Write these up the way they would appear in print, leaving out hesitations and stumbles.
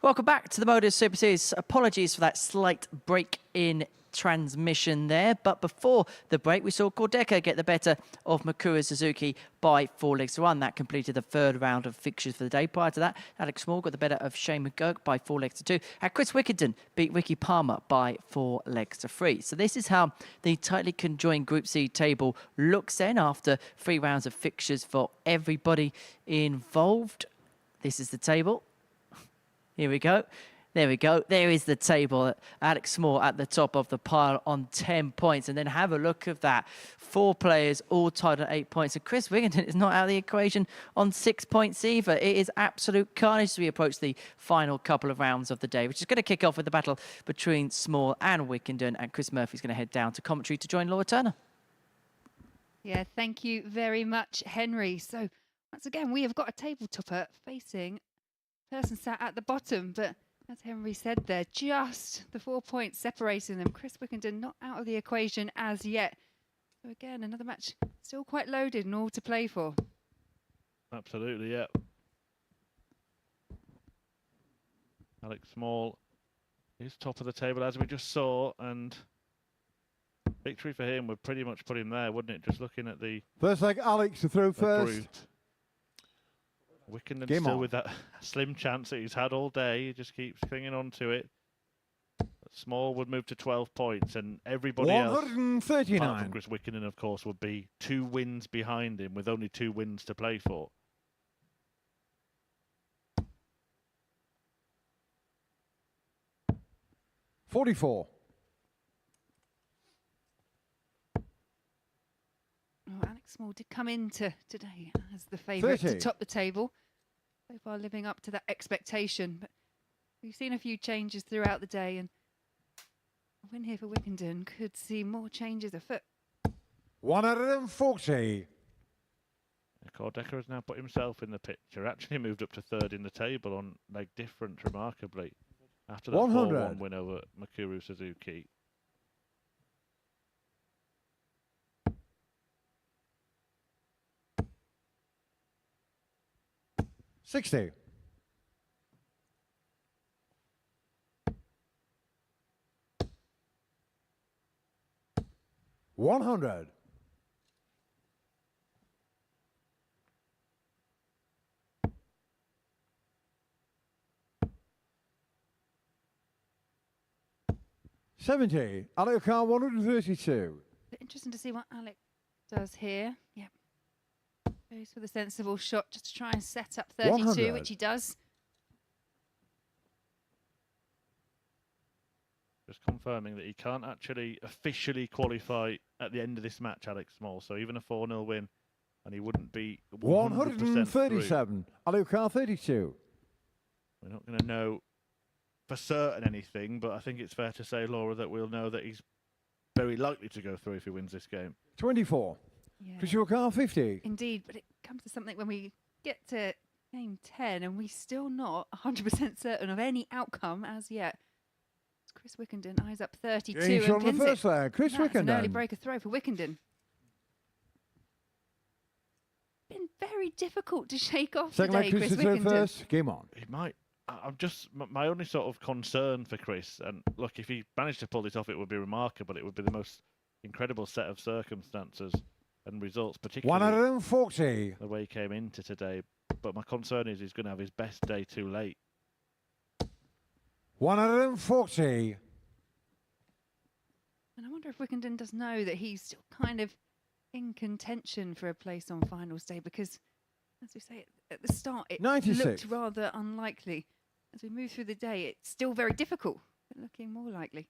Welcome back to the MODUS Super Series. Apologies for that slight break in transmission there, but before the break we saw Corda get the better of McGuirk Suzuki by 4-1. That completed the third round of fixtures for the day. Prior to that, Alex Small got the better of McGuirk by 4-2, and Chris Wickenden beat Ricky Palmer by 4-3. So this is how the tightly conjoined Group C table looks then after 3 rounds of fixtures for everybody involved. This is the table. Here we go. There we go. There is the table. Alex Small at the top of the pile on 10 points. And then have a look at that. 4 players all tied at 8 points. And Chris Wickenden is not out of the equation on 6 points either. It is absolute carnage as we approach the final couple of rounds of the day, which is going to kick off with the battle between Small and Wickenden. And Chris Murphy's going to head down to commentary to join Laura Turner. Yeah, thank you very much, Henry. So once again, we have got a table topper facing person sat at the bottom, but as Henry said there, just the 4 points separating them. Chris Wickenden not out of the equation as yet. So again, another match still quite loaded and all to play for. Absolutely, yeah. Alex Small is top of the table as we just saw, and victory for him would pretty much put him there, wouldn't it? Just looking at the first leg, Alex to throw first. Group. Wickenden still with that slim chance that he's had all day. He just keeps clinging on to it. But Small would move to 12 points, and everybody 139. else, apart from Chris Wickenden, of course, would be 2 wins behind him with only 2 wins to play for. $44. Alex Small did come into today as the favourite to top the table. So far living up to that expectation. But we've seen a few changes throughout the day, and a win here for Wickenden could see more changes afoot. 140. Corda has now put himself in the picture. Actually moved up to 3rd in the table on leg difference remarkably after that 4-1 win over McGuirk Suzuki. $60. $100. $70. Alex 132. Interesting to see what Alex does here. Yep. Goes for the sensible shot just to try and set up 32, 100. which he does. Just confirming that he can't actually officially qualify at the end of this match, Alex Small. So even a 4-0 win, and he wouldn't be 137. Alex 32. We're not going to know for certain anything, but I think it's fair to say, Laura, that we'll know that he's very likely to go through if he wins this game. 24. Yeah. Chris Wickenden 50. Indeed, but it comes to something when we get to game 10 and we're still not 100% certain of any outcome as yet. It's Chris Wickenden eyes up 32 James and on pins the first it. leg. Chris That's Wickenden. an early breaker throw for Wickenden. Been very difficult to shake off Second today, leg, Chris Chris Wickenden. first. Game on. He might. I'm just my only sort of concern for Chris, and look, if he managed to pull this off, it would be remarkable. It would be the most incredible set of circumstances and results, particularly 140. the way he came into today. But my concern is he's going to have his best day too late. 140. And I wonder if Wickenden does know that he's still kind of in contention for a place on finals day, because, as we say at the start, it 96. looked rather unlikely. As we move through the day, it's still very difficult, but looking more likely.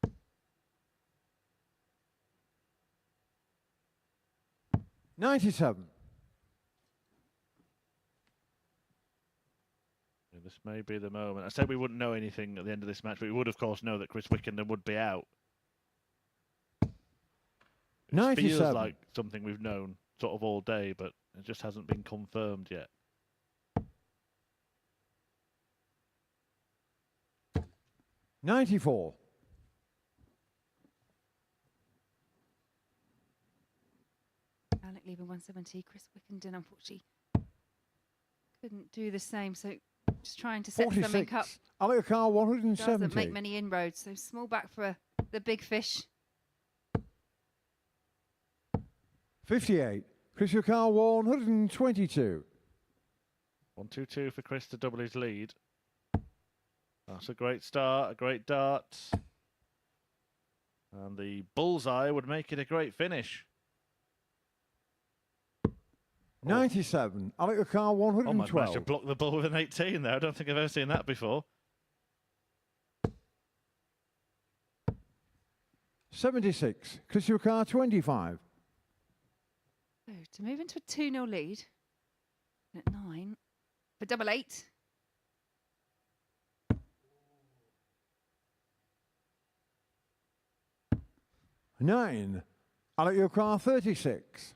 $97. This may be the moment. I said we wouldn't know anything at the end of this match, but we would, of course, know that Chris Wickenden would be out. It feels like something we've known sort of all day, but it just hasn't been confirmed yet. $94. Alec leaving 170. Chris Wickenden, unfortunately, couldn't do the same. So Just trying to set something up. 46. Alex Carr, Doesn't 170. make many inroads, so small back for the big fish. 58. Chris Carr, 122. 1-2-2 for Chris to double his lead. That's a great start, a great dart. And the bullseye would make it a great finish. 97. Alex Carr, Oh, my managed to 112. block the ball with an 18 there. I don't think I've ever seen that before. 76. Chris Carr, 25. So to move into a 2-0 lead at 9 for double 8. Nine. Alex Carr, 36.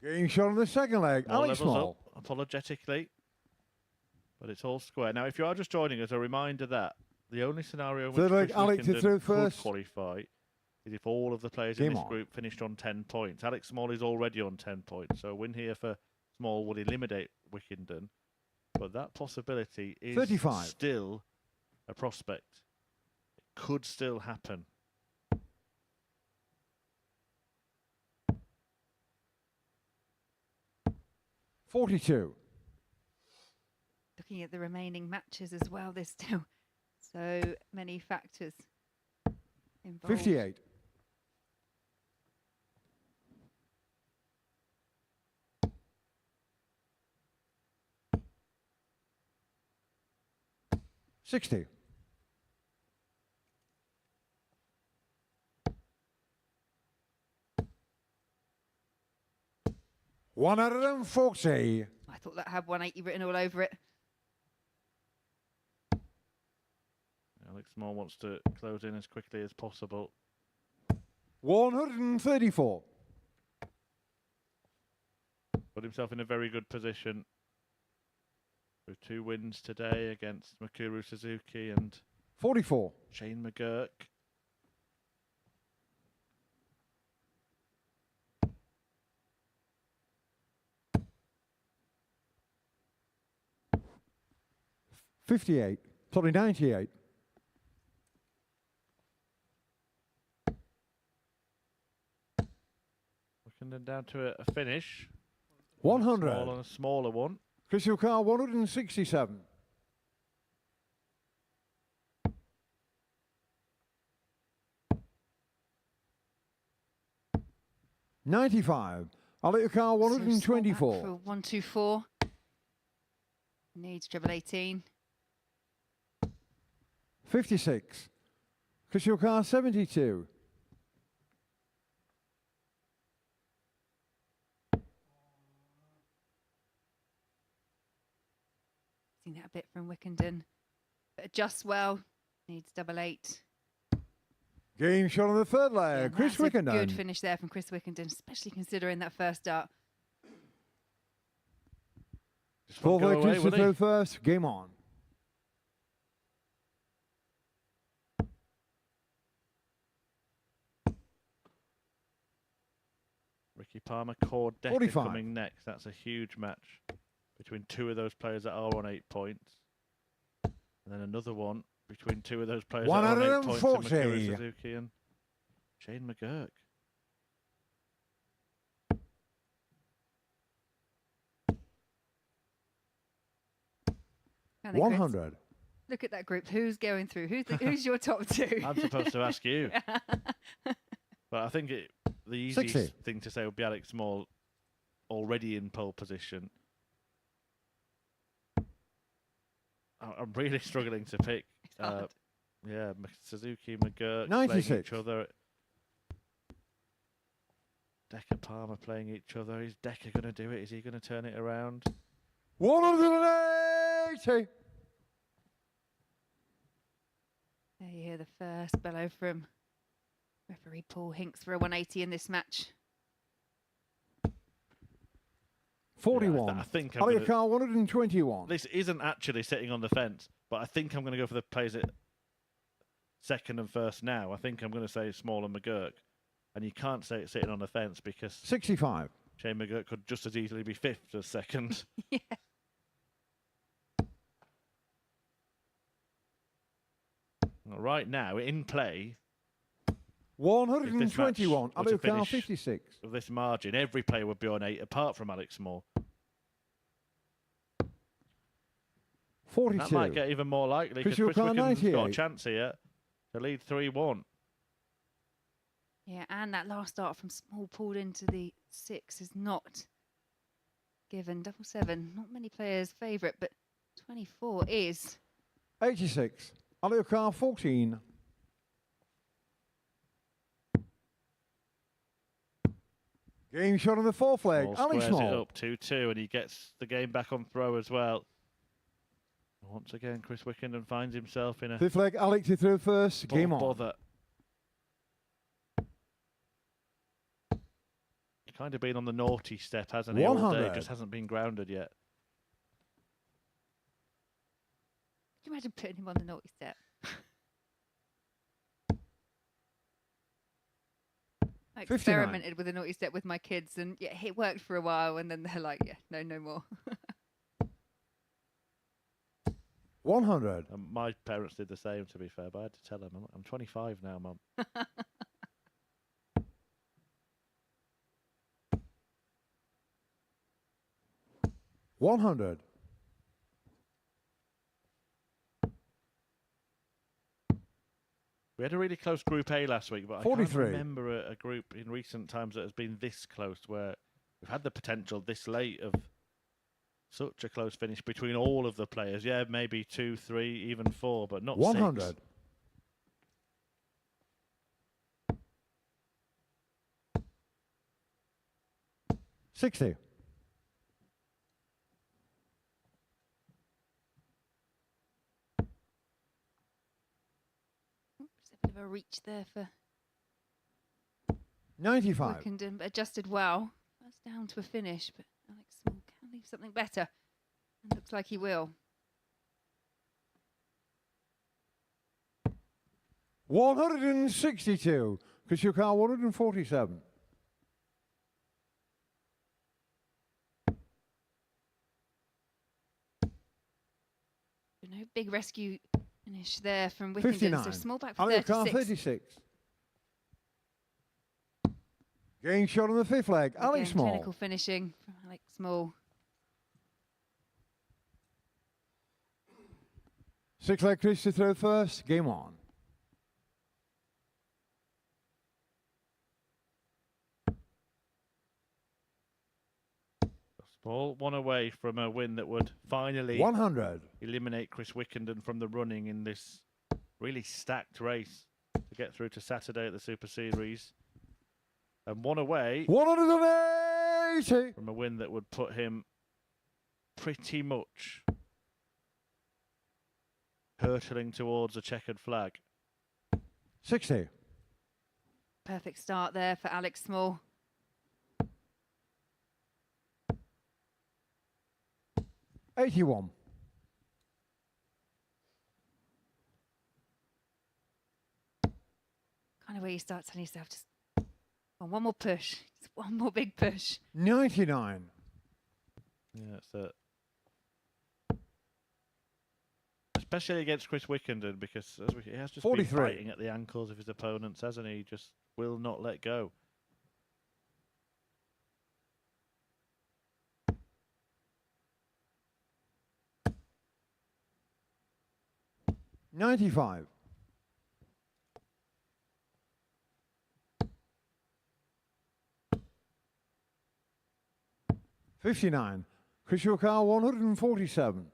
Getting shot on the second leg. More Alex levels Small. up, apologetically. But it's all square. Now, if you are just joining us, a reminder that the only scenario in which Third leg, Chris Alex, you Wickenden through could first. qualify is if all of the players in Game this on. group finished on 10 points. Alex Small is already on 10 points, so a win here for Small would eliminate Wickenden. But that possibility is 35. still a prospect. It could still happen. $42. Looking at the remaining matches as well, there's still so many factors involved. 58. $60. $140. I thought that had 180 written all over it. Alex Small wants to close in as quickly as possible. 134. Put himself in a very good position with 2 wins today against McGuirk, Suzuki and 44. Shane McGuirk. $58. Sorry, $98. Wickenden down to a finish. 100. Small and a smaller one. Chris Carr, 167. $95. Alex Carr, So small back 124. for 124. Needs treble 18. 56. Chris Carr, 72. Seen that a bit from Wickenden. But adjusts well. Needs double 8. Game shot on the third Yeah, leg. Chris that's a Wickenden. good finish there from Chris Wickenden, especially considering that first dart. Just Fourth won't go leg, away, Chris will to he? throw first. Game on. Ricky Palmer, Corda 45. coming next. That's a huge match between 2 of those players that are on 8 points. And then another one between 2 of those players that are on 8 points. 140. Suzuki and Shane McGuirk. Can they, Chris? 100. Look at that group. Who's going through? Who's your top 2? I'm supposed to ask you. But I think the easiest 60. thing to say would be Alex Small already in pole position. I'm really struggling to pick. It's hard. Yeah, Suzuki, McGuirk playing 96. each other. Decker Palmer playing each other. Is Decker going to do it? Is he going to turn it around? 180. There you hear the first bellow from referee Paul Hinks for a 180 in this match. 41. I think I'm Alex gonna, Carr, 121. this isn't actually sitting on the fence, but I think I'm going to go for the players at second and first now. I think I'm going to say Small and McGuirk. And you can't say it's sitting on the fence because 65. Shane McGuirk could just as easily be 5th as 2nd. Yeah. Right now, in play, 121. were to Amilcar finish 56. of this margin, every player would be on 8 apart from Alex Small. And 42. that might get even more likely because Chris Wickenden, Wickenden's got a 98. chance here to lead 3-1. Yeah, and that last start from Small pulled into the 6 is not given. 7-7, not many players' favourite, but 24 is. 86. Amilcar 14. Game shot on the 4th leg. Small Alex squares it Small. up 2-2 and he gets the game back on throw as well. Once again, Chris Wickenden finds himself in a 5th leg. Alex to throw first. Game on. bother. He's kind of been on the naughty step, hasn't he? All day, 100. just hasn't been grounded yet. Can you imagine putting him on the naughty step? I 59. experimented with a naughty step with my kids, and yeah, it worked for a while, and then they're like, yeah, no more. 100. And my parents did the same, to be fair, but I had to tell them, I'm 25 now, Mum. 100. We had a really close Group A last week, but I 43. can't remember a group in recent times that has been this close, where we've had the potential this late of such a close finish between all of the players. Yeah, maybe 2, 3, even 4, but not 100. 6. $60. Just a bit of a reach there for 95. Wickenden, but adjusted well. That's down to a finish, but Alex Small can leave something better. And looks like he will. 162. Kashukar 147. No big rescue finish there from Wickenden. 59. So Small back for Amilcar 36. 36. Game shot on the 5th leg. Alex Again, Small. clinical finishing from Alex Small. 6th leg Chris to throw first. Game on. Small, one away from a win that would finally 100. eliminate Chris Wickenden from the running in this really stacked race to get through to Saturday at the Super Series. And one away 180. from a win that would put him pretty much hurtling towards a checkered flag. 60. Perfect start there for Alex Small. 81. Kind of where you start telling yourself, just one more push. Just one more big push. 99. Yeah, it's especially against Chris Wickenden, because he has just 43. been fighting at the ankles of his opponents, hasn't he? He just will not let go. 95. 59. Kashukar 147.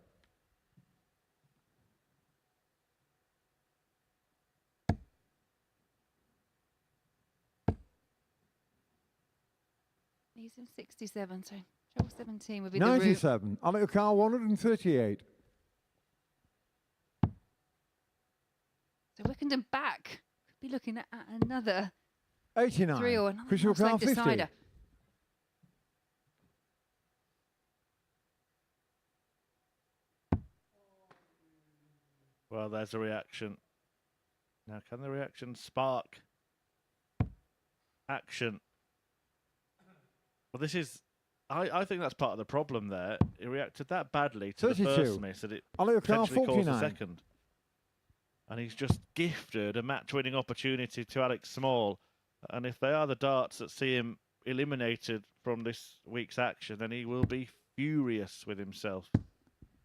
He's in 67, so treble 17 would be the route. 97. Amilcar 138. So Wickenden back. Could be looking at another 89. 3 or another Kashukar leg 50. decider. Well, there's a reaction. Now, can the reaction spark action? Well, this is. I think that's part of the problem there. He reacted that badly to the 32. first miss that it Alex potentially caused the 49. second. And he's just gifted a match-winning opportunity to Alex Small. And if they are the darts that see him eliminated from this week's action, then he will be furious with himself.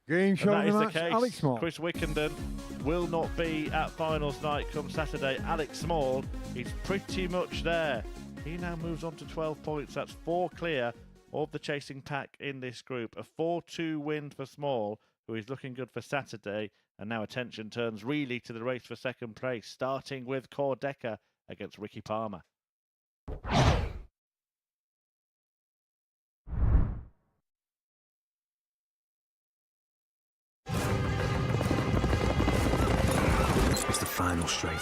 Game And shot that of is the the match, case. Alex Small. Chris Wickenden will not be at finals night come Saturday. Alex Small is pretty much there. He now moves on to 12 points. That's 4 clear of the chasing pack in this group. A 4-2 win for Small, who is looking good for Saturday. And now attention turns really to the race for second place, starting with Corda against Ricky Palmer. It's the final straight.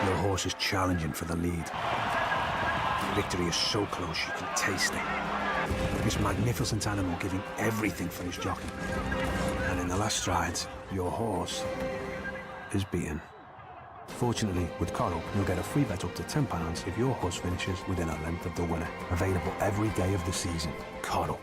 Your horse is challenging for the lead. Victory is so close you can taste it. This magnificent animal giving everything for his jockey. And in the last strides, your horse is beaten. Fortunately, with Corda, you'll get a free bet up to £10 if your horse finishes within a length of the winner. Available every day of the season. Corda.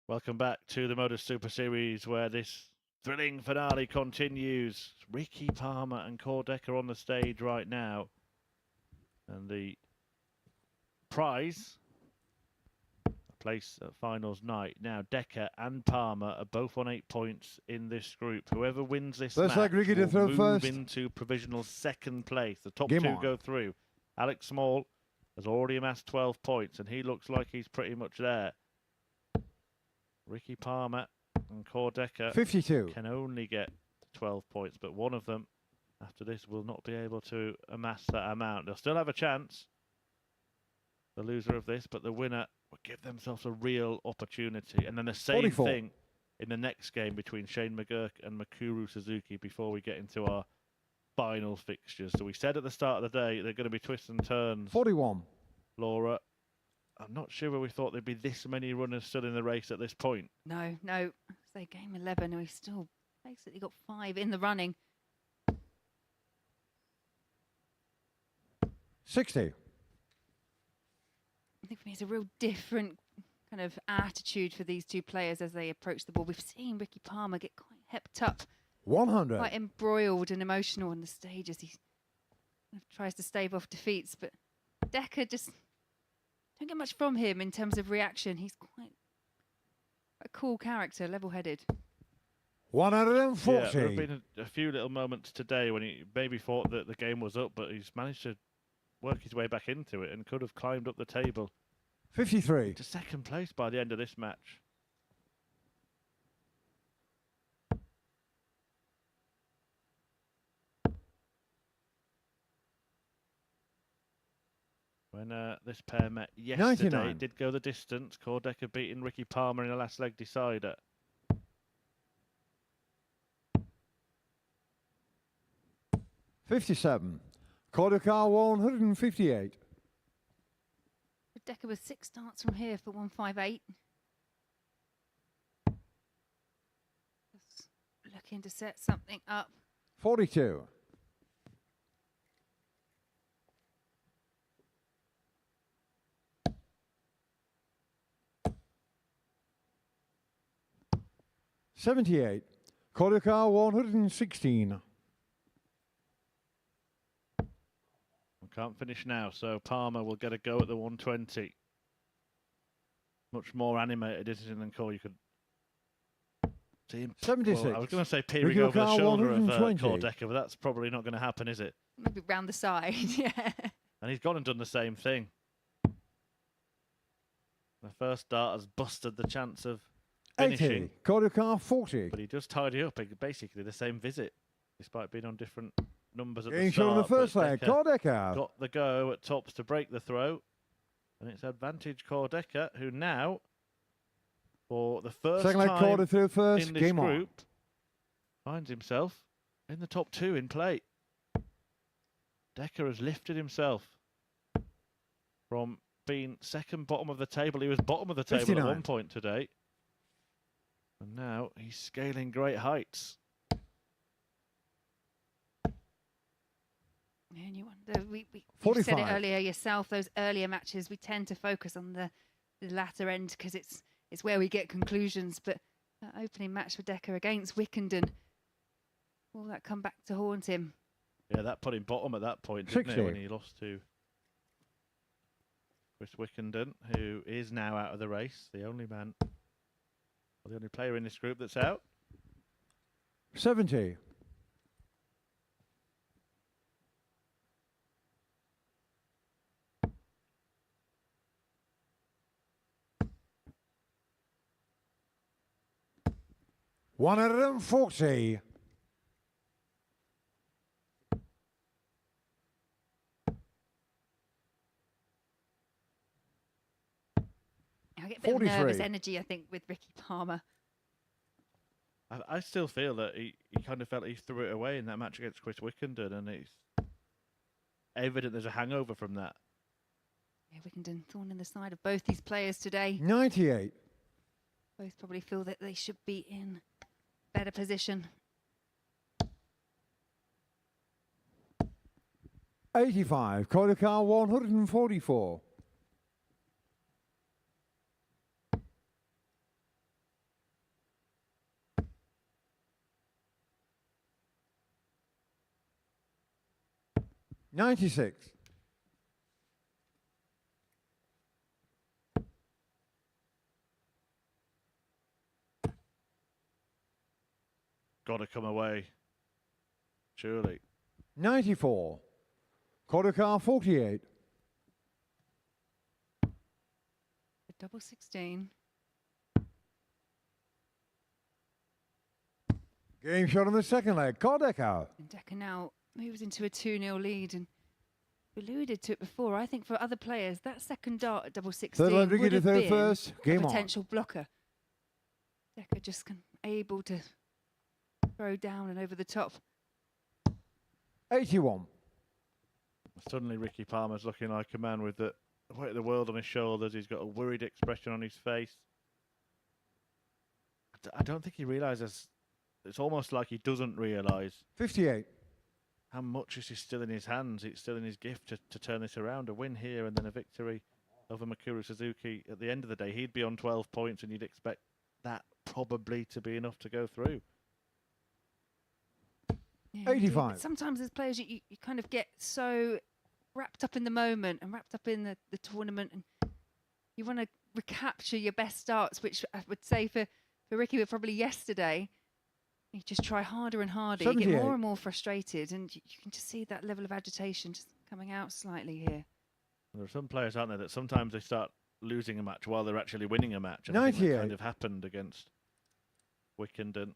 Welcome back to the MODUS Super Series, where this thrilling finale continues. Ricky Palmer and Corda on the stage right now. And the prize, a place at finals night. Now, Decker and Palmer are both on 8 points in this group. Whoever wins this Looks match like Ricky to will throw move first. into provisional second place. The top Game two on. go through. Alex Small has already amassed 12 points, and he looks like he's pretty much there. Ricky Palmer and Corda 52. can only get 12 points, but one of them, after this, will not be able to amass that amount. They'll still have a chance, the loser of this, but the winner will give themselves a real opportunity. And then the same 44. thing in the next game between Shane McGuirk and Suzuki before we get into our final fixtures. So we said at the start of the day they're going to be twists and turns. 41. Laura, I'm not sure where we thought there'd be this many runners still in the race at this point. No. Say game 11, and we've still basically got 5 in the running. 60. I think for me it's a real different kind of attitude for these two players as they approach the ball. We've seen Ricky Palmer get quite hepped up, 100. quite embroiled and emotional on the stage as he kind of tries to stave off defeats. But Decker just don't get much from him in terms of reaction. He's quite a cool character, level-headed. 140. Yeah, there have been a few little moments today when he maybe thought that the game was up, but he's managed to work his way back into it and could have climbed up the table 53. to second place by the end of this match. When this pair met yesterday, 99. it did go the distance. Corda beating Ricky Palmer in a last leg decider. $57. Corda 158. Decker with 6 starts from here for 158. Just looking to set something up. 42. $78. Corda 116. Can't finish now, so Palmer will get a go at the 120. Much more animated, isn't it, than Cole? You could See him, 76. well, I was going to say peering Ricky over the O'Carr, shoulder of 120. Cordeca, but that's probably not going to happen, is it? Maybe round the side, yeah. And he's gone and done the same thing. The first dart has busted the chance of finishing. 80. Corda 40. But he just tidy up basically the same visit, despite being on different numbers at Game the shot start. on the first but leg. Decker Corda. got the go at tops to break the throw. And it's advantage Cordeca, who now, for the first Second leg time Corda through first. in this Game on. group, finds himself in the top 2 in play. Decker has lifted himself from being second bottom of the table. He was bottom of the table 59. at one point today. And now he's scaling great heights. And you wonder, you said it 45. earlier yourself, those earlier matches, we tend to focus on the latter end because it's where we get conclusions. But that opening match for Decker against Wickenden, will that come back to haunt him? Yeah, that put him bottom at that point, didn't 60. it, when he lost to Chris Wickenden, who is now out of the race, the only man, or the only player in this group that's out. 70. $140. I get a bit of nervous 43. energy, I think, with Ricky Palmer. I still feel that he kind of felt he threw it away in that match against Chris Wickenden, and it's evident there's a hangover from that. Yeah, Wickenden thorn in the side of both these players today. 98. Both probably feel that they should be in better position. 85. Corda 144. $96. Got to come away, surely. 94. Corda 48. The double 16. Game shot on the second leg. Corda. And Decker now moves into a 2-0 lead, and we alluded to it before. I think for other players, that second dart at double 16 Third leg, would Ricky to have third been first. a Game on. potential blocker. Decker just able to throw down and over the top. 81. Suddenly Ricky Palmer's looking like a man with the weight of the world on his shoulders. He's got a worried expression on his face. I don't think he realises. It's almost like he doesn't realise 58. how much this is still in his hands. It's still in his gift to turn this around. A win here and then a victory over McGuirk Suzuki. At the end of the day, he'd be on 12 points, and you'd expect that probably to be enough to go through. Yeah, you do, 85. but sometimes as players, you kind of get so wrapped up in the moment and wrapped up in the tournament, and you want to recapture your best starts, which I would say for Ricky were probably yesterday. You just try harder and harder. You get 78. more and more frustrated, and you can just see that level of agitation just coming out slightly here. There are some players, aren't there, that sometimes they start losing a match while they're actually winning a match. And I think that 98. kind of happened against Wickenden.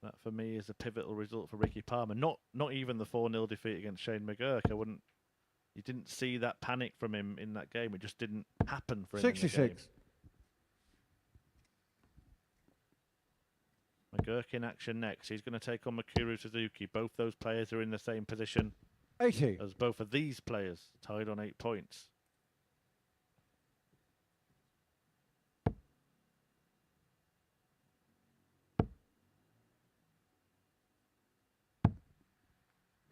That for me is a pivotal result for Ricky Palmer. Not even the 4-0 defeat against Shane McGuirk. You didn't see that panic from him in that game. It just didn't happen for him. 66. McGuirk in action next. He's going to take on McGuirk Suzuki. Both those players are in the same position 80. as both of these players, tied on 8 points.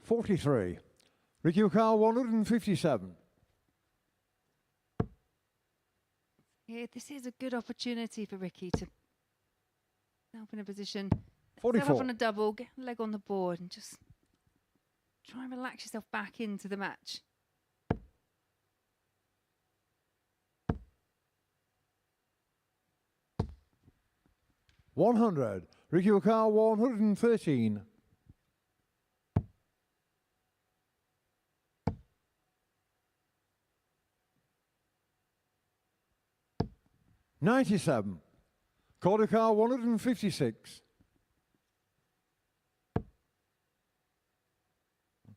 $43. Ricky O'Carr 157. Yeah, this is a good opportunity for Ricky to help in a position. Set 44. up on a double, get a leg on the board, and just try and relax yourself back into the match. 100. Ricky Wakar 113. $97. Corda 156.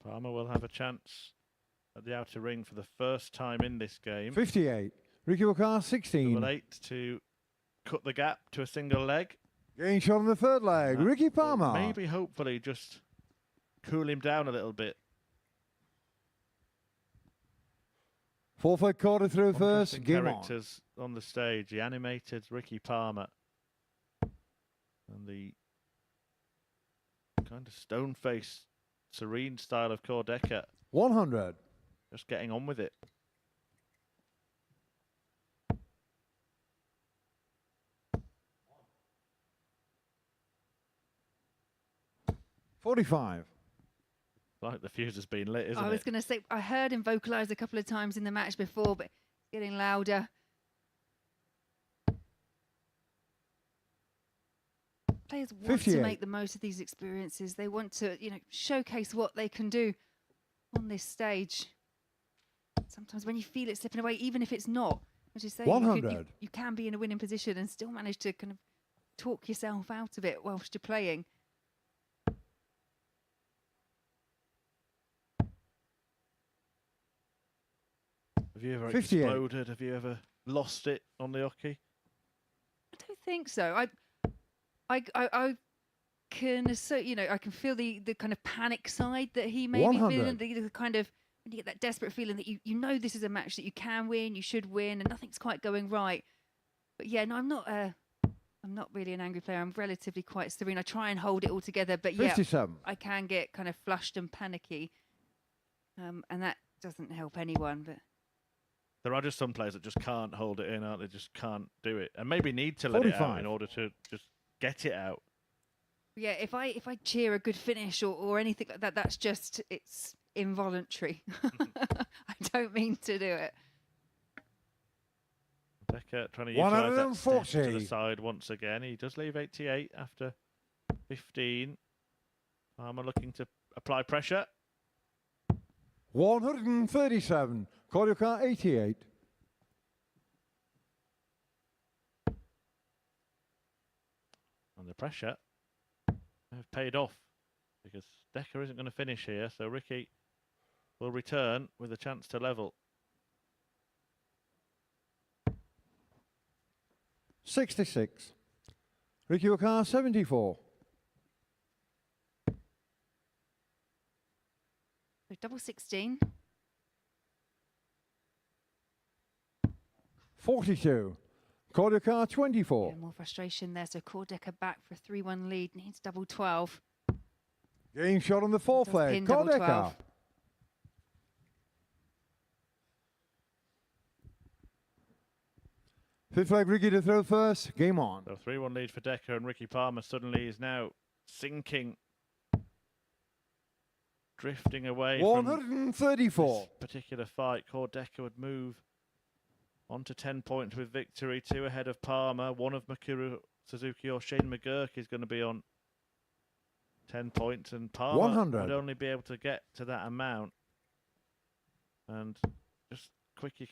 Palmer will have a chance at the outer ring for the first time in this game. 58. Ricky Wakar Double 16. 8 to cut the gap to a single leg. Game shot on the third leg. That Ricky will Palmer. Maybe, hopefully, just cool him down a little bit. Four-foot quarter through first. Interesting Game on. characters on the stage. The animated Ricky Palmer and the kind of stone-faced, serene style of Corda. 100. Just getting on with it. $45. Like the fuse has been lit, isn't I was it? going to say, I heard him vocalise a couple of times in the match before, but it's getting louder. Players want to 58. make the most of these experiences. They want to, showcase what they can do on this stage. Sometimes when you feel it slipping away, even if it's not, as you say, 100. you can be in a winning position and still manage to kind of talk yourself out of it whilst you're playing. Have you ever 58. exploded? Have you ever lost it on the hockey? I don't think so. I can, so I can feel the kind of panic side that he may be 100. feeling. The kind of when you get that desperate feeling that you know this is a match that you can win, you should win, and nothing's quite going right. But yeah, no, I'm not really an angry player. I'm relatively quite serene. I try and hold it all together, but yeah, 57. I can get kind of flushed and panicky, and that doesn't help anyone. But There are just some players that just can't hold it in, aren't they? Just can't do it, and maybe need to let it out 45. in order to just get it out. yeah, if I cheer a good finish or anything like that, that's just it's involuntary. I don't mean to do it. Decker trying to utilise that step to 140. the side once again. He does leave 88 after 15. Palmer looking to apply pressure. 137. Corda 88. And the pressure have paid off because Decker isn't going to finish here. So Ricky will return with a chance to level. 66. Ricky Wakar 74. So double 16. 42. Corda 24. Yeah, more frustration there. So Corda back for a 3-1 lead. Needs double 12. Game shot on the fourth Does leg. pin double Corda. 12. Fifth leg, Ricky to throw first. Game on. So 3-1 lead for Decker, and Ricky Palmer suddenly is now sinking, drifting away from 134. this particular fight. Corda would move on to 10 points with victory, 2 ahead of Palmer. One of McGuirk, Suzuki or Shane McGuirk is going to be on 10 points, and Palmer 100. would only be able to get to that amount. And just quickly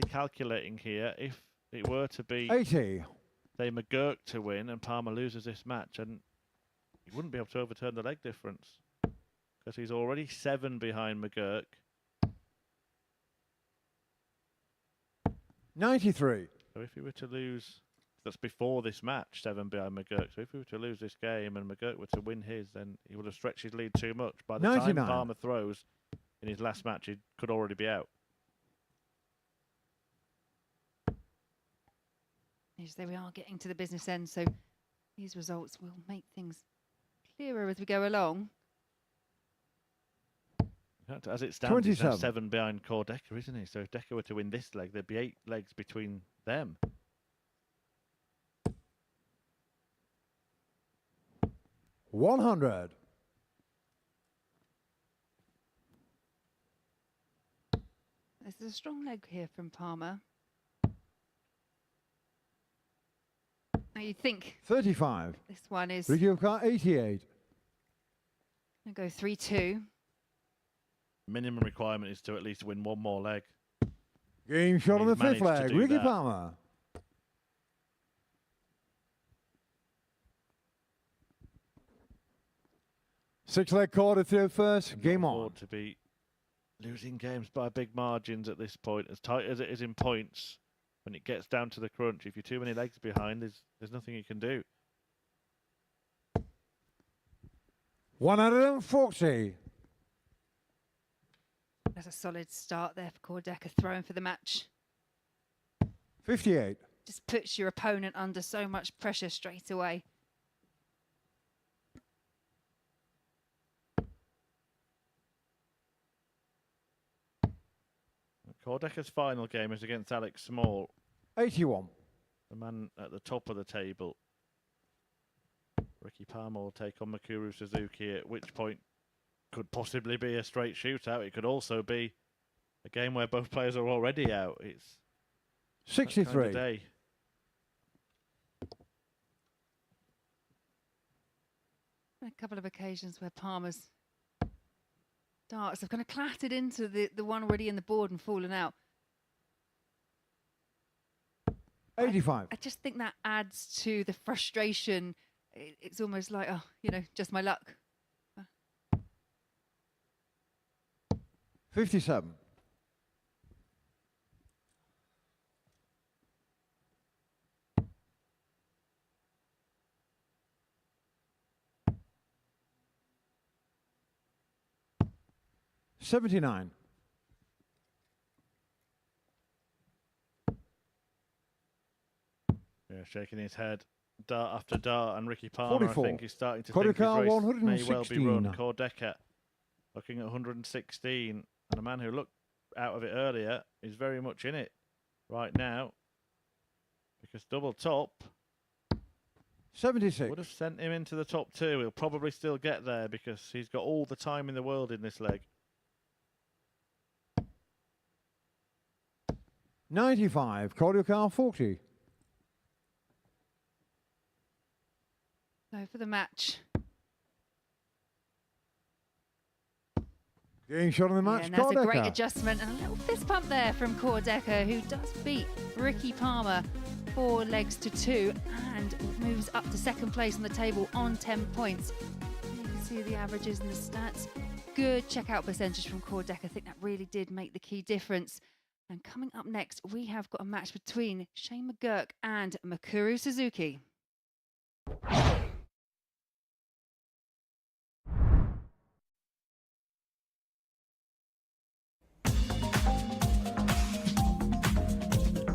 calculating here, if it were to be, 80. say, McGuirk to win and Palmer loses this match, and he wouldn't be able to overturn the leg difference because he's already 7 behind McGuirk. 93. So if he were to lose, that's before this match, 7 behind McGuirk. So if he were to lose this game and McGuirk were to win his, then he would have stretched his lead too much. By the 99. time Palmer throws in his last match, he could already be out. Yes, there we are, getting to the business end. So these results will make things clearer as we go along. As it stands, he's now 27. 7 behind Corda, isn't he? So if Decker were to win this leg, there'd be 8 legs between them. $100. There's a strong leg here from Palmer. Now you think 35. this one is Ricky Car 88. going to go 3-2. Minimum requirement is to at least win one more leg. Game shot on the He's fifth managed to leg. do Ricky that. Palmer. Six leg Corda through first. Game Can't on. afford to be losing games by big margins at this point. As tight as it is in points, when it gets down to the crunch, if you're too many legs behind, there's nothing you can do. 140. That's a solid start there for Corda, throwing for the match. 58. Just puts your opponent under so much pressure straight away. Corda's final game is against Alex Small, 81. the man at the top of the table. Ricky Palmer will take on Mikuru Suzuki, at which point could possibly be a straight shootout. It could also be a game where both players are already out. It's that kind of 63. day. A couple of occasions where Palmer's darts have kind of clattered into the one already in the board and fallen out. 85. I just think that adds to the frustration. It's almost like, oh, you know, just my luck. 57. $79. Yeah, shaking his head, dart after dart, and Ricky Palmer, 44. I think, is starting to Corda think his car race may well be 116. run. Corda looking at 116, and a man who looked out of it earlier is very much in it right now, because double top 76. would have sent him into the top two. He'll probably still get there because he's got all the time in the world in this leg. 95. Corda car 40. So for the match. Game shot on the Yeah, match. and that's a great Corda. adjustment and a little fist pump there from Corda, who does beat Ricky Palmer 4 legs to 2 and moves up to second place on the table on 10 points. You can see the averages and the stats. Good checkout percentage from Corda. I think that really did make the key difference. And coming up next, we have got a match between Shane McGuirk and Mikuru Suzuki.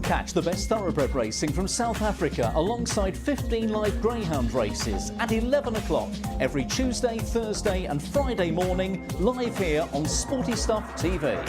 Catch the best thoroughbred racing from South Africa alongside 15 live greyhound races at 11 o'clock every Tuesday, Thursday and Friday morning, live here on Sporty Stuff TV.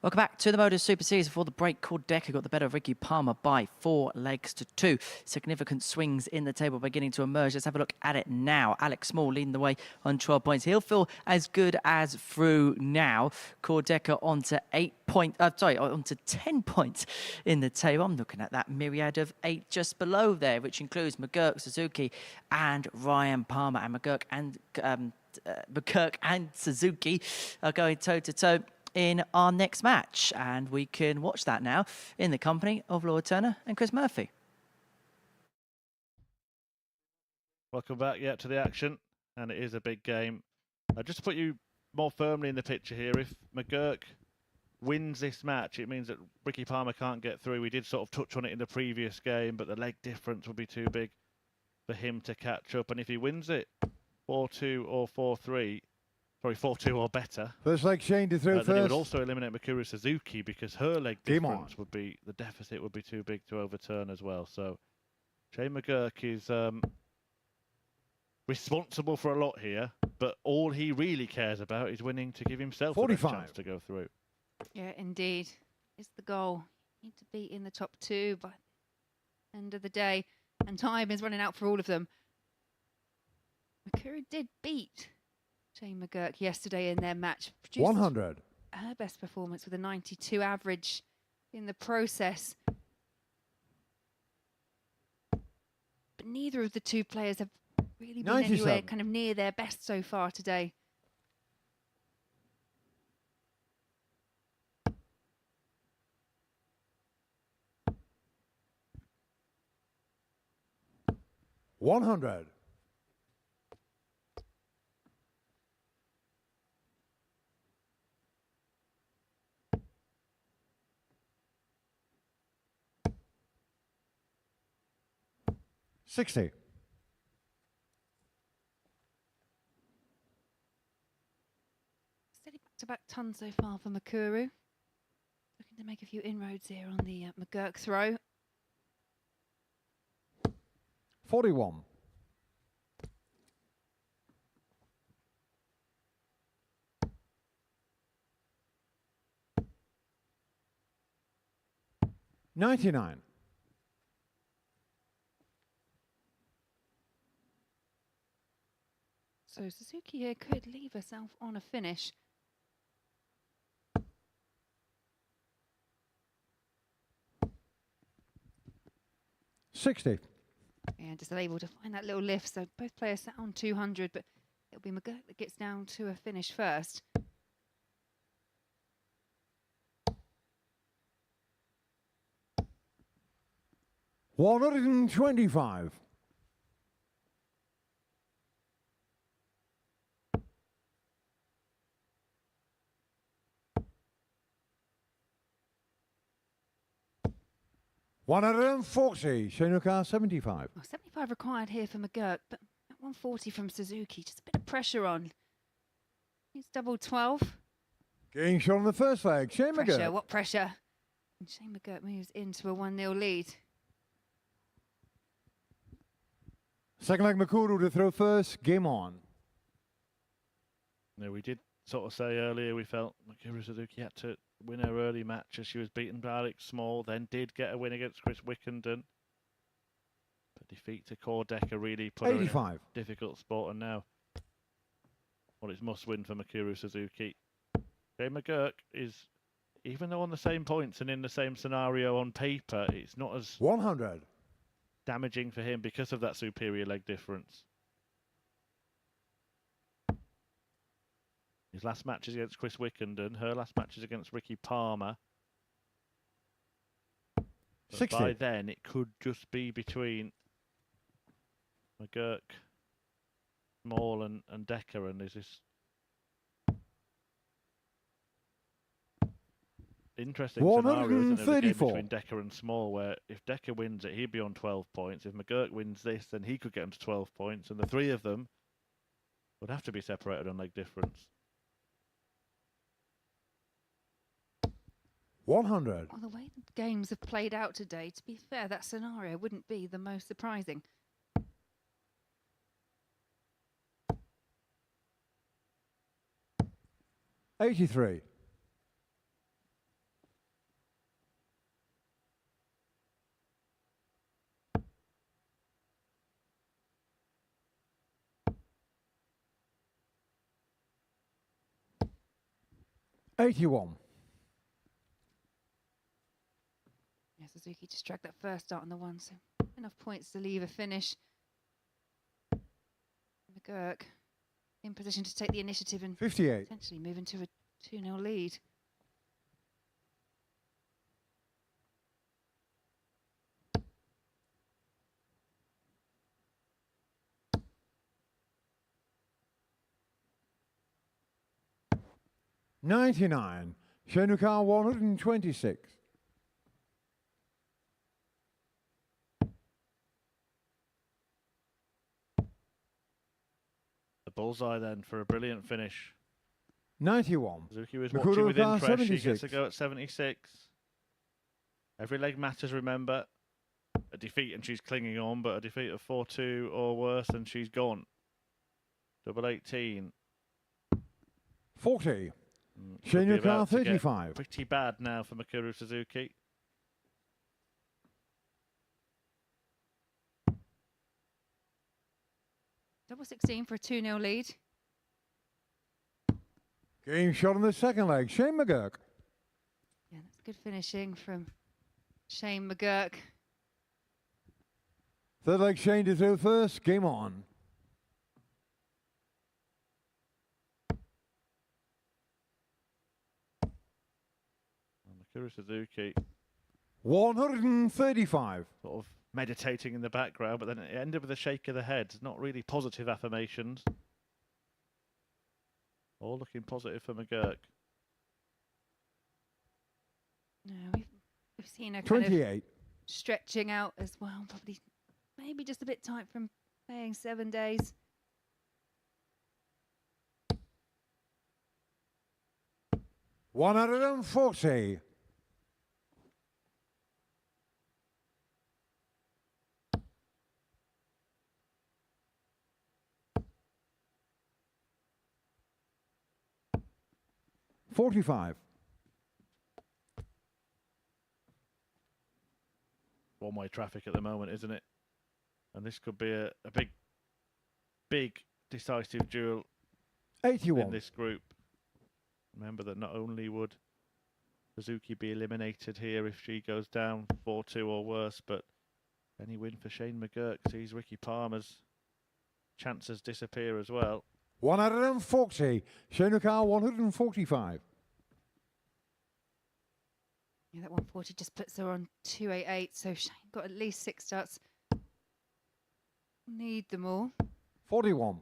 Welcome back to the MODUS Super Series. Before the break, Corda got the better of Ricky Palmer by 4 legs to 2. Significant swings in the table beginning to emerge. Let's have a look at it now. Alex Small leading the way on 12 points. He'll feel as good as through now. Corda onto 10 points in the table. I'm looking at that myriad of 8 just below there, which includes McGuirk, Suzuki, and Ryan Palmer. And McGuirk and Suzuki are going toe-to-toe in our next match, and we can watch that now in the company of Laura Turner and Chris Murphy. Welcome back to the action, and it is a big game. Just to put you more firmly in the picture here, if McGuirk wins this match, it means that Ricky Palmer can't get through. We did sort of touch on it in the previous game, but the leg difference would be too big for him to catch up, and if he wins it 4-2 or 4-3, sorry, 4-2 or better. First leg Shane to throw first. Then it would also eliminate McGuirk Suzuki because her leg difference would be, the deficit would be too big to overturn as well. So Shane McGuirk is responsible for a lot here, but all he really cares about is winning to give himself the best chance to go through. Yeah, indeed. It's the goal. You need to be in the top 2 by the end of the day, and time is running out for all of them. McGuirk did beat Shane McGuirk yesterday in their match. 100. Her best performance with a 92 average in the process. But neither of the two players have really been anywhere kind of near their best so far today. $100. $60. Steady back-to-back ton so far for McGuirk. Looking to make a few inroads here on the McGuirk throw. 41. $99. So Suzuki here could leave herself on a finish. $60. And just able to find that little lift. So both players sat on 200, but it'll be McGuirk that gets down to a finish first. $125. $140. Shane 75. Well, 75 required here for McGuirk, but at 140 from Suzuki, just a bit of pressure on. It's double 12. Getting shot on the first leg. Shane Pressure, McGuirk. what pressure? And Shane McGuirk moves into a 1-0 lead. Second leg McCool to throw first. Game on. Yeah, we did sort of say earlier we felt McGuirk Suzuki had to win her early match as she was beaten by Alex Small, then did get a win against Chris Wickenden. But defeat to Corda really put her in a difficult spot, and now, well, it's must win for McGuirk Suzuki. Jane McGuirk is, even though on the same points and in the same scenario on paper, it's not as 100. damaging for him because of that superior leg difference. His last match is against Chris Wickenden. Her last match is against Ricky Palmer. But 60. by then, it could just be between McGuirk, Small and Decker, and there's this interesting scenario, isn't there, the game between Decker and Small, where if Decker wins it, he'd be on 12 points. If McGuirk wins this, then he could get him to 12 points, and the three of them would have to be separated on leg difference. 100. Well, the way the games have played out today, to be fair, that scenario wouldn't be the most surprising. $83. 81. Yeah, Suzuki just dragged that first start on the one, so enough points to leave a finish. McGuirk in position to take the initiative and 58. potentially move into a 2-0 lead. $99. Shenukar 126. The bullseye then for a brilliant finish. 91. Suzuki was Mikuru watching with car, interest. She 76. gets a go at 76. Every leg matters, remember. A defeat and she's clinging on, but a defeat of 4-2 or worse and she's gone. Double 18. 40. Could be Shenukar about to get 35. pretty bad now for Mikuru Suzuki. Double 16 for a 2-0 lead. Game shot on the second leg. Shane McGuirk. Yeah, that's good finishing from Shane McGuirk. Third leg Shane to throw first. Game on. Mikuru Suzuki 135. sort of meditating in the background, but then it ended with a shake of the head. Not really positive affirmations. All looking positive for McGuirk. No, we've seen her kind of 28. stretching out as well. Probably maybe just a bit tight from playing 7 days. $140. $45. One-way traffic at the moment, isn't it? And this could be a big decisive duel in 81. this group. Remember that not only would Suzuki be eliminated here if she goes down 4-2 or worse, but any win for Shane McGuirk sees Ricky Palmer's chances disappear as well. 140. Shenukar 145. Yeah, that 140 just puts her on 288, so Shane got at least 6 starts. Need them all. 41.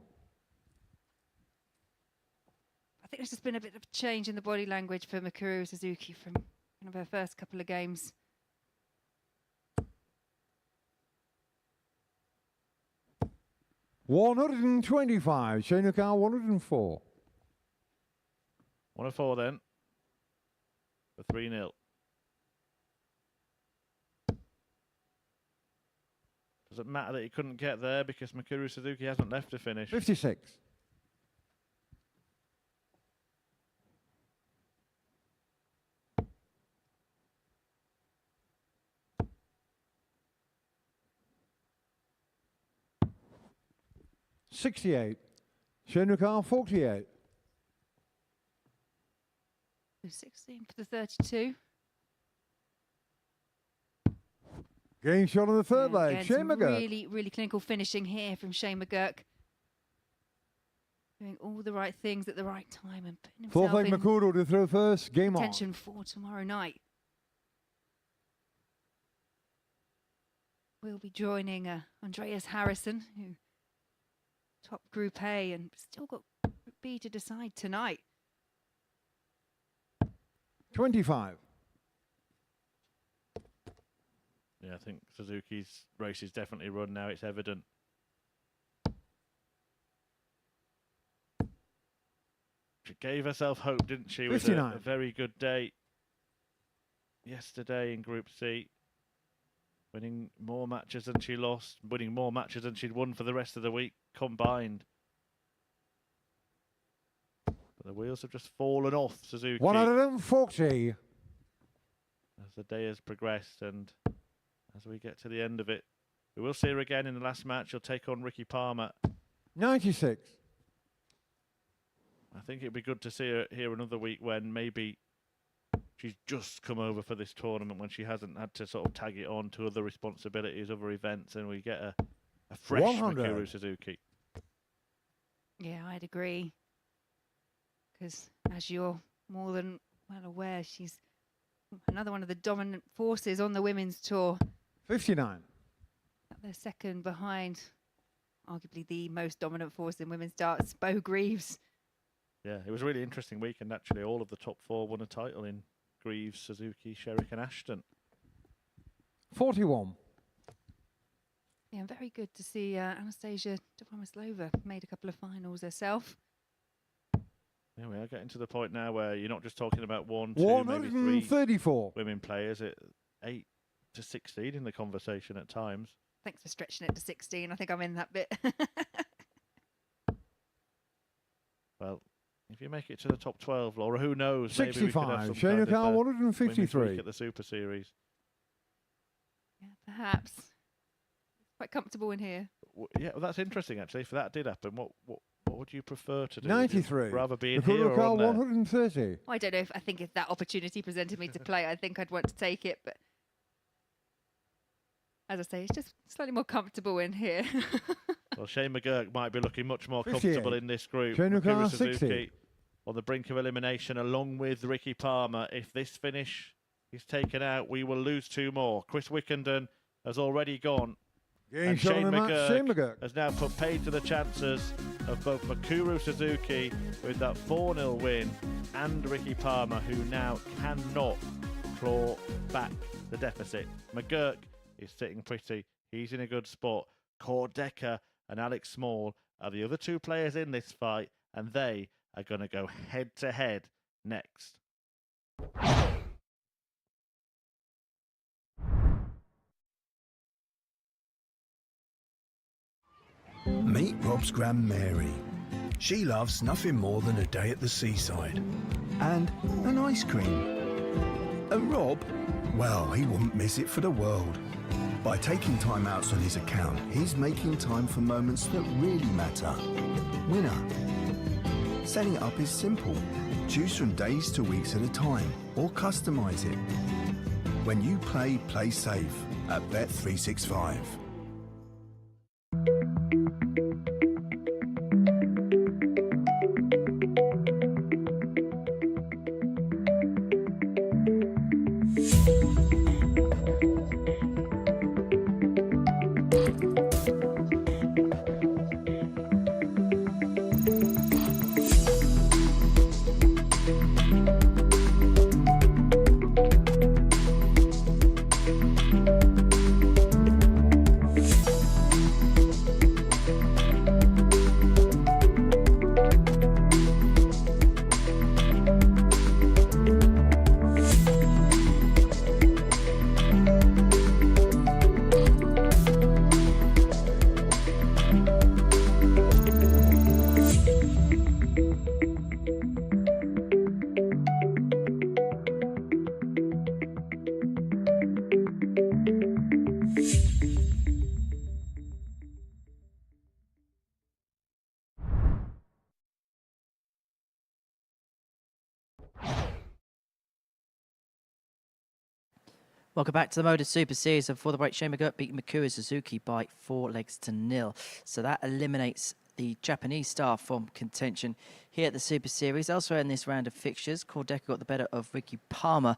I think there's just been a bit of change in the body language for Mikuru Suzuki from kind of her first couple of games. $125. Shenukar 104. 104 then. For 3-0. Doesn't matter that he couldn't get there because Mikuru Suzuki hasn't left to finish. 56. $68. Shenukar 48. So 16 for the 32. Game shot on the third Yeah, leg. again, Shane some McGuirk. really clinical finishing here from Shane McGuirk. Doing all the right things at the right time and putting Fourth himself leg in Makuro to throw first. Game on. attention for tomorrow night. We'll be joining Andreas Harrison, who top Group A and still got Group B to decide tonight. 25. Yeah, I think Suzuki's race is definitely run now. It's evident. She gave herself hope, didn't she? It was a 59. very good day yesterday in Group C. Winning more matches than she lost, winning more matches than she'd won for the rest of the week combined. But the wheels have just fallen off Suzuki 140. as the day has progressed and as we get to the end of it. We will see her again in the last match. She'll take on Ricky Palmer. 96. I think it'd be good to see her here another week when maybe she's just come over for this tournament, when she hasn't had to sort of tag it on to other responsibilities, other events, and we get a fresh 100. McGuirk Suzuki. Yeah, I'd agree. Because as you're more than well aware, she's another one of the dominant forces on the women's tour. 59. They're second behind, arguably the most dominant force in women's darts, Bo Greaves. Yeah, it was a really interesting weekend, actually. All of the top 4 won a title in Greaves, Suzuki, Sherrick and Ashton. 41. Yeah, very good to see Anastasia Dobromyslova made a couple of finals herself. Yeah, we are getting to the point now where you're not just talking about 1, 2, maybe 3 134. women players. 8 to 16 in the conversation at times. Thanks for stretching it to 16. I think I'm in that bit. Well, if you make it to the top 12, Laura, who knows? Maybe we could have 65. some kind Shane of, O'Connell, women's week 153. at the Super Series. Yeah, perhaps. Quite comfortable in here. Yeah, well, that's interesting, actually. If that did happen, what would you prefer to do? Would you 93. rather be in McGuirk here or on there? 130. I don't know if that opportunity presented me to play, I think I'd want to take it. But as I say, it's just slightly more comfortable in here. Well, Shane McGuirk might be looking much more 58. comfortable in this group. Shane McGuirk O'Connell, Suzuki 60. on the brink of elimination, along with Ricky Palmer. If this finish is taken out, we will lose 2 more. Chris Wickenden has already gone. Game And shot Shane on the match, Shane McGuirk. has now put paid to the chances of both McGuirk Suzuki with that 4-0 win and Ricky Palmer, who now cannot claw back the deficit. McGuirk is sitting pretty. He's in a good spot. Corda and Alex Small are the other 2 players in this fight, and they are going to go head-to-head next. Meet Rob's Gran Mary. She loves nothing more than a day at the seaside. And an ice cream. And Rob, well, he wouldn't miss it for the world. By taking time outs on his account, he's making time for moments that really matter. Winner. Setting it up is simple. Choose from days to weeks at a time, or customize it. When you play safe at Bet365. Welcome back to the MODUS Super Series. And before the break, Shane McGuirk beat McGuirk Suzuki by 4-0. So that eliminates the Japanese star from contention here at the Super Series. Elsewhere in this round of fixtures, Corda got the better of Ricky Palmer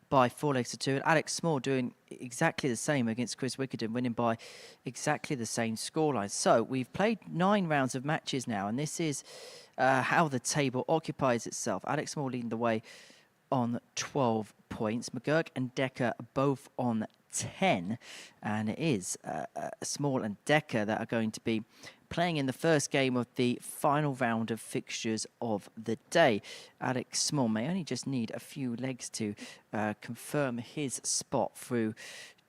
by 4-2. And Alex Small doing exactly the same against Chris Wickenden, winning by exactly the same scoreline. So we've played 9 rounds of matches now, and this is how the table occupies itself. Alex Small leading the way on 12 points. McGuirk and Decker both on 10. And it is Small and Decker that are going to be playing in the first game of the final round of fixtures of the day. Alex Small may only just need a few legs to confirm his spot through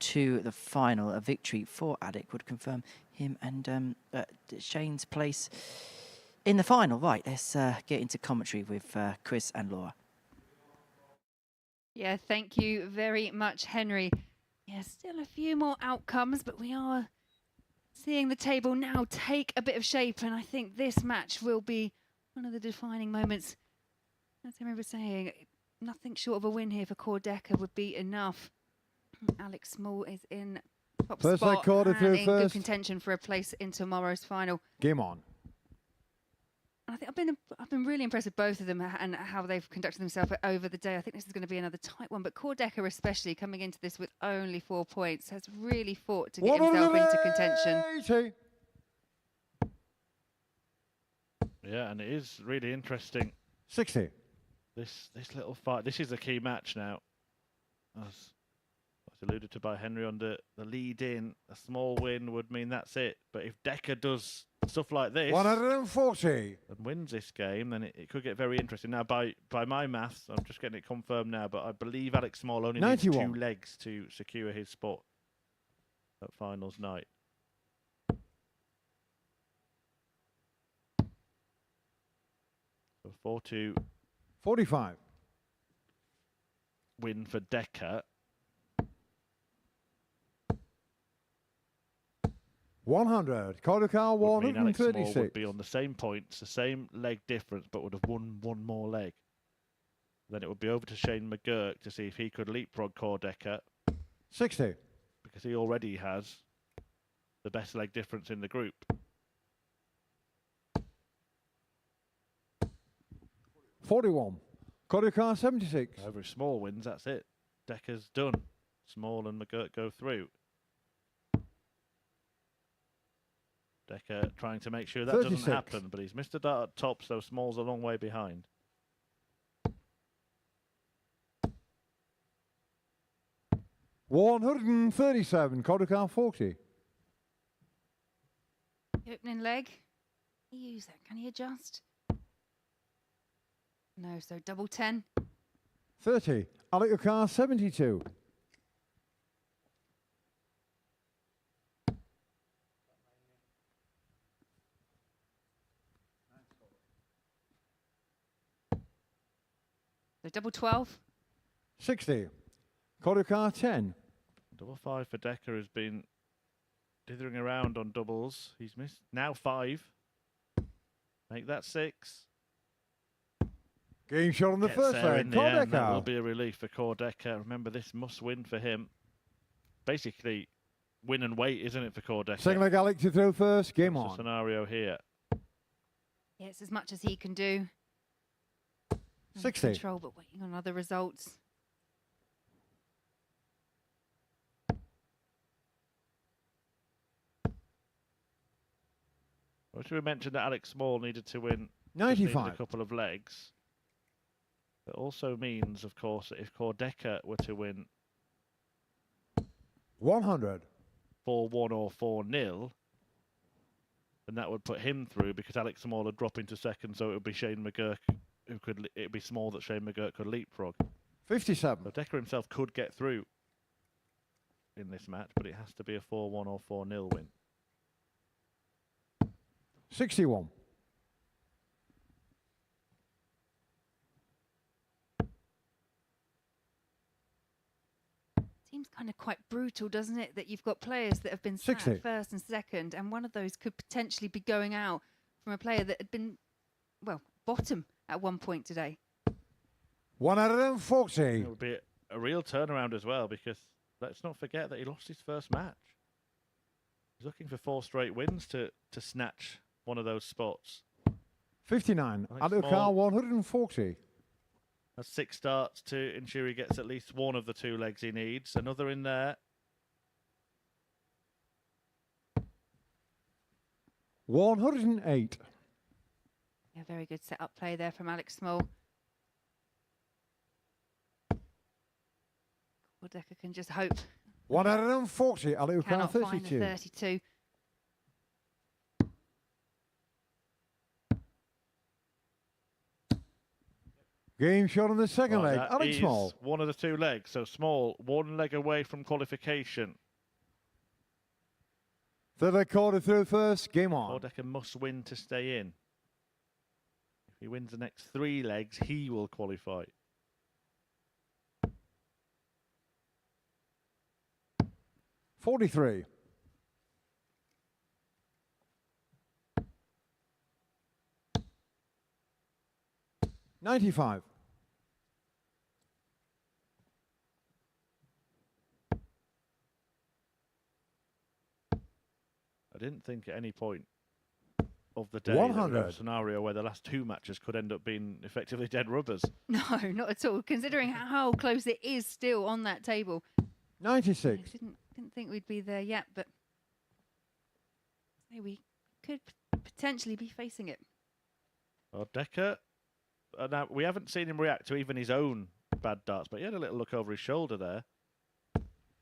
to the final. A victory for Alex would confirm him and Shane's place in the final. Right, let's get into commentary with Chris and Laura. Yeah, thank you very much, Henry. Yeah, still a few more outcomes, but we are seeing the table now take a bit of shape, and I think this match will be one of the defining moments. As Henry was saying, nothing short of a win here for Corda would be enough. Alex Small is in top First leg spot Corda and through in good first. contention for a place in tomorrow's final. Game on. I think I've been really impressed with both of them and how they've conducted themselves over the day. I think this is going to be another tight one, but Corda especially coming into this with only 4 points has really fought to get himself into contention. 180. Yeah, and it is really interesting. 60. This little fight. This is a key match now, as alluded to by Henry on the lead in. A small win would mean that's it. But if Decker does stuff like this 140. and wins this game, then it could get very interesting. Now, by my maths, I'm just getting it confirmed now, but I believe Alex Small only needs 91. 2 legs to secure his spot at finals night. So 4-2 45. win for Decker. 100. Corda Would mean Alex Small would 136. be on the same points, the same leg difference, but would have won 1 more leg. Then it would be over to Shane McGuirk to see if he could leapfrog Corda, 60. because he already has the best leg difference in the group. 41. Corda 76. Over Small wins, that's it. Decker's done. Small and McGuirk go through. Decker trying to make sure that 36. doesn't happen, but he's missed a dart at top, so Small's a long way behind. $137. Corda 40. The opening leg. Can he use that? Can he adjust? No, so double 10. 30. Alex 72. So double 12. 60. Corda 10. Double 5 for Decker has been dithering around on doubles. He's missed now 5. Make that 6. Game shot on the Gets first there leg. in the end. That will Corda. be a relief for Corda. Remember, this must win for him. Basically, win and wait, isn't it, for Corda? Second leg Alex to throw first. Game That's the on. scenario here. Yeah, it's as much as he can do. Under 60. Control, but waiting on other results. Well, should we mention that Alex Small needed to win? just needed 95. a couple of legs. It also means, of course, that if Corda were to win 100. 4-1 or 4-0, then that would put him through, because Alex Small would drop into second, so it would be Shane McGuirk who could. It'd be Small that Shane McGuirk could leapfrog. 57. So Decker himself could get through in this match, but it has to be a 4-1 or 4-0 win. 61. Seems kind of quite brutal, doesn't it? That you've got players that have been sat 60. first and second, and one of those could potentially be going out from a player that had been, well, bottom at one point today. 140. It would be a real turnaround as well, because let's not forget that he lost his first match. He's looking for 4 straight wins to snatch one of those spots. 59. Alex Alex Small. 140. Has 6 starts to ensure he gets at least one of the 2 legs he needs. Another in there. 108. Yeah, very good set-up play there from Alex Small. Corda can just hope 140. Alex cannot find the 32. 32. Game shot on the second leg. That Alex is Small. one of the 2 legs. So Small, 1 leg away from qualification. Third leg Corda through first. Game on. Corda must win to stay in. If he wins the next 3 legs, he will qualify. 43. 95. I didn't think at any point of the day that we'd have a 100. scenario where the last two matches could end up being effectively dead rubbers. No, not at all. Considering how close it is still on that table. I 96. didn't think we'd be there yet, but hey, we could potentially be facing it. Well, Decker, now we haven't seen him react to even his own bad darts, but he had a little look over his shoulder there.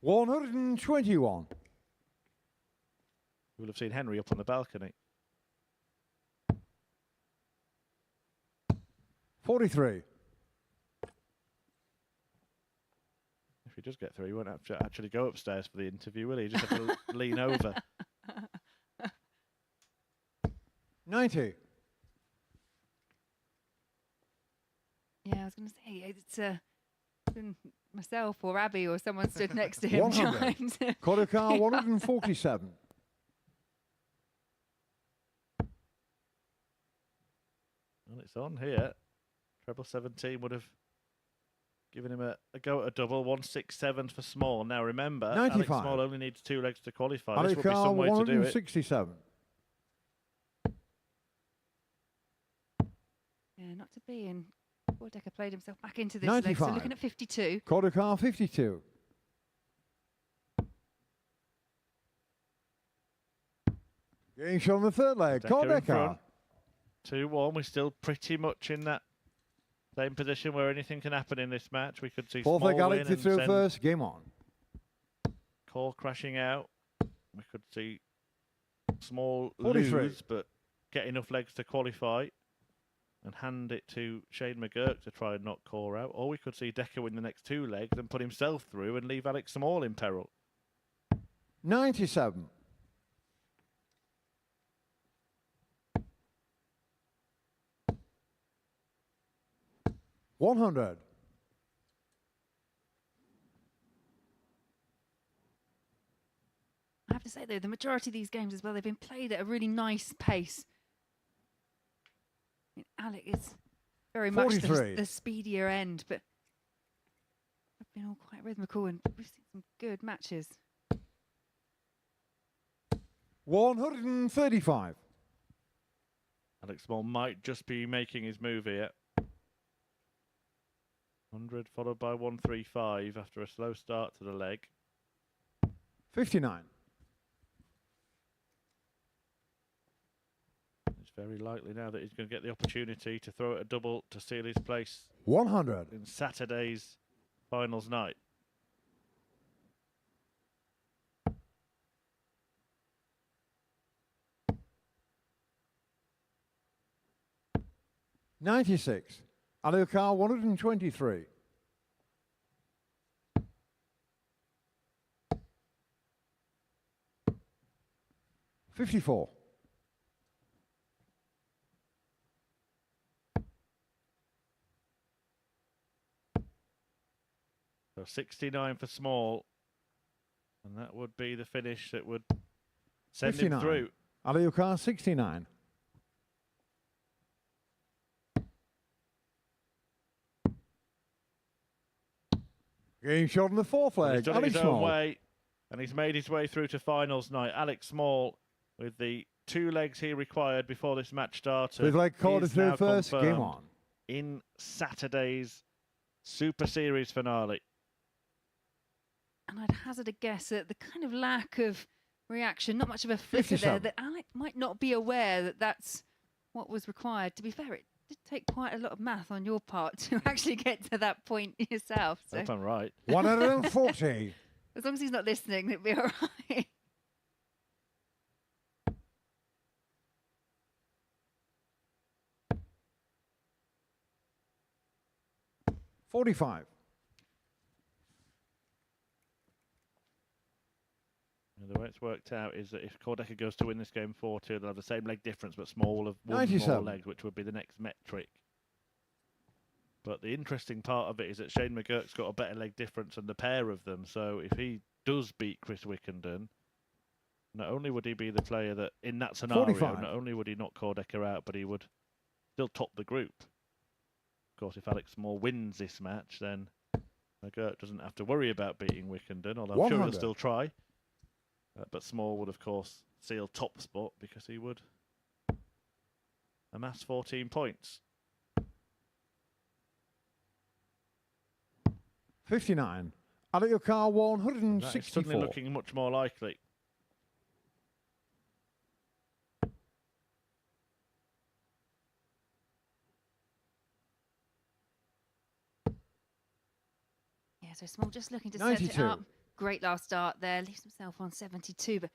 121. You will have seen Henry up on the balcony. 43. If he does get through, he won't have to actually go upstairs for the interview, will he? He just have to lean over. 90. Yeah, I was going to say it's been myself or Abby or someone stood next to him 100. trying to. Corda 147. Well, it's on here. Treble 17 would have given him a go at a double. 167 for Small. Now remember, Alex 95. Small only needs 2 legs to qualify. This would be Alukar some way to do it. 167. Yeah, not to be. And Decker played himself back into this leg. So 95. looking at 52. Corda 52. Game shot on the third leg. Decker in Corda. front. 2-1. We're still pretty much in that same position where anything can happen in this match. We could see Fourth Small leg Alex win to and throw send first. Game on. Core crashing out. We could see Small 43. lose, but get enough legs to qualify and hand it to Shane McGuirk to try and knock Core out. Or we could see Decker win the next 2 legs and put himself through and leave Alex Small in peril. 97. $100. I have to say, though, the majority of these games as well, they've been played at a really nice pace. I mean, Alec is very much 43. the speedier end, but they've been all quite rhythmical and we've seen some good matches. 135. Alex Small might just be making his move here. 100 followed by 135 after a slow start to the leg. 59. It's very likely now that he's going to get the opportunity to throw it a double to seal his place 100. in Saturday's finals night. $96. Alukar 123. $54. So 69 for Small. And that would be the finish that would send 59. him through. Alukar 69. Game shot on the fourth But leg. he's done it Alex his own Small. way, and he's made his way through to finals night. Alex Small, with the 2 legs he required before this match started, With leg Corda is through now first. Game confirmed on. in Saturday's Super Series finale. And I'd hazard a guess at the kind of lack of reaction, not much of a flicker there, 57. that Alec might not be aware that that's what was required. To be fair, it did take quite a lot of math on your part to actually get to that point yourself. So If I'm right. 140. as long as he's not listening, it'll be all right. $45. And the way it's worked out is that if Corda goes to win this game 4-2, they'll have the same leg difference, but Small will have one more 97. leg, which would be the next metric. But the interesting part of it is that Shane McGuirk's got a better leg difference than the pair of them. So if he does beat Chris Wickenden, not only would he be the player that, in that scenario, 45. not only would he knock Cordecker out, but he would still top the group. course, if Alex Small wins this match, then McGuirk doesn't have to worry about beating Wickenden, although I'm sure he'll 100. still try. But Small would, of course, seal top spot because he would amass 14 points. 59. Out of your car, That is 164. suddenly looking much more likely. Yeah, so Small just looking to set it 92. up. Great last start there. Leaves himself on 72, but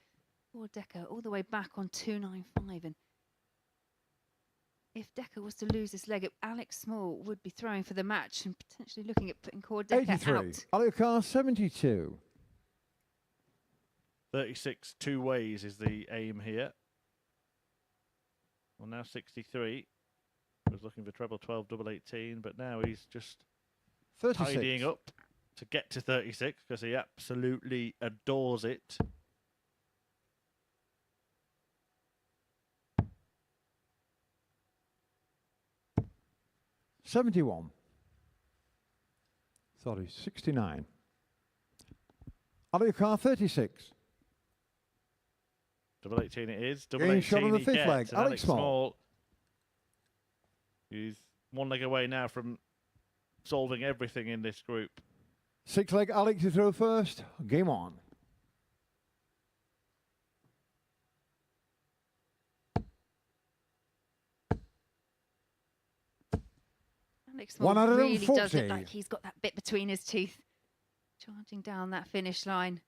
poor Decker all the way back on 295. And if Decker was to lose this leg, Alex Small would be throwing for the match and potentially looking at putting Corda 83. out. Out of your car, 72. 36 two ways is the aim here. Well, now 63. Was looking for treble 12, double 18, but now he's just 36. tidying up to get to 36 because he absolutely adores it. $71. Sorry, 69. Out of your car, 36. Double 18 it is. Double Game 18 shot on the he fifth gets, leg. and Alex Small. He's one leg away now from solving everything in this group. 6-leg Alex to throw first. Game on. Alex Small really does 140. look like he's got that bit between his teeth. Charging down that finish line.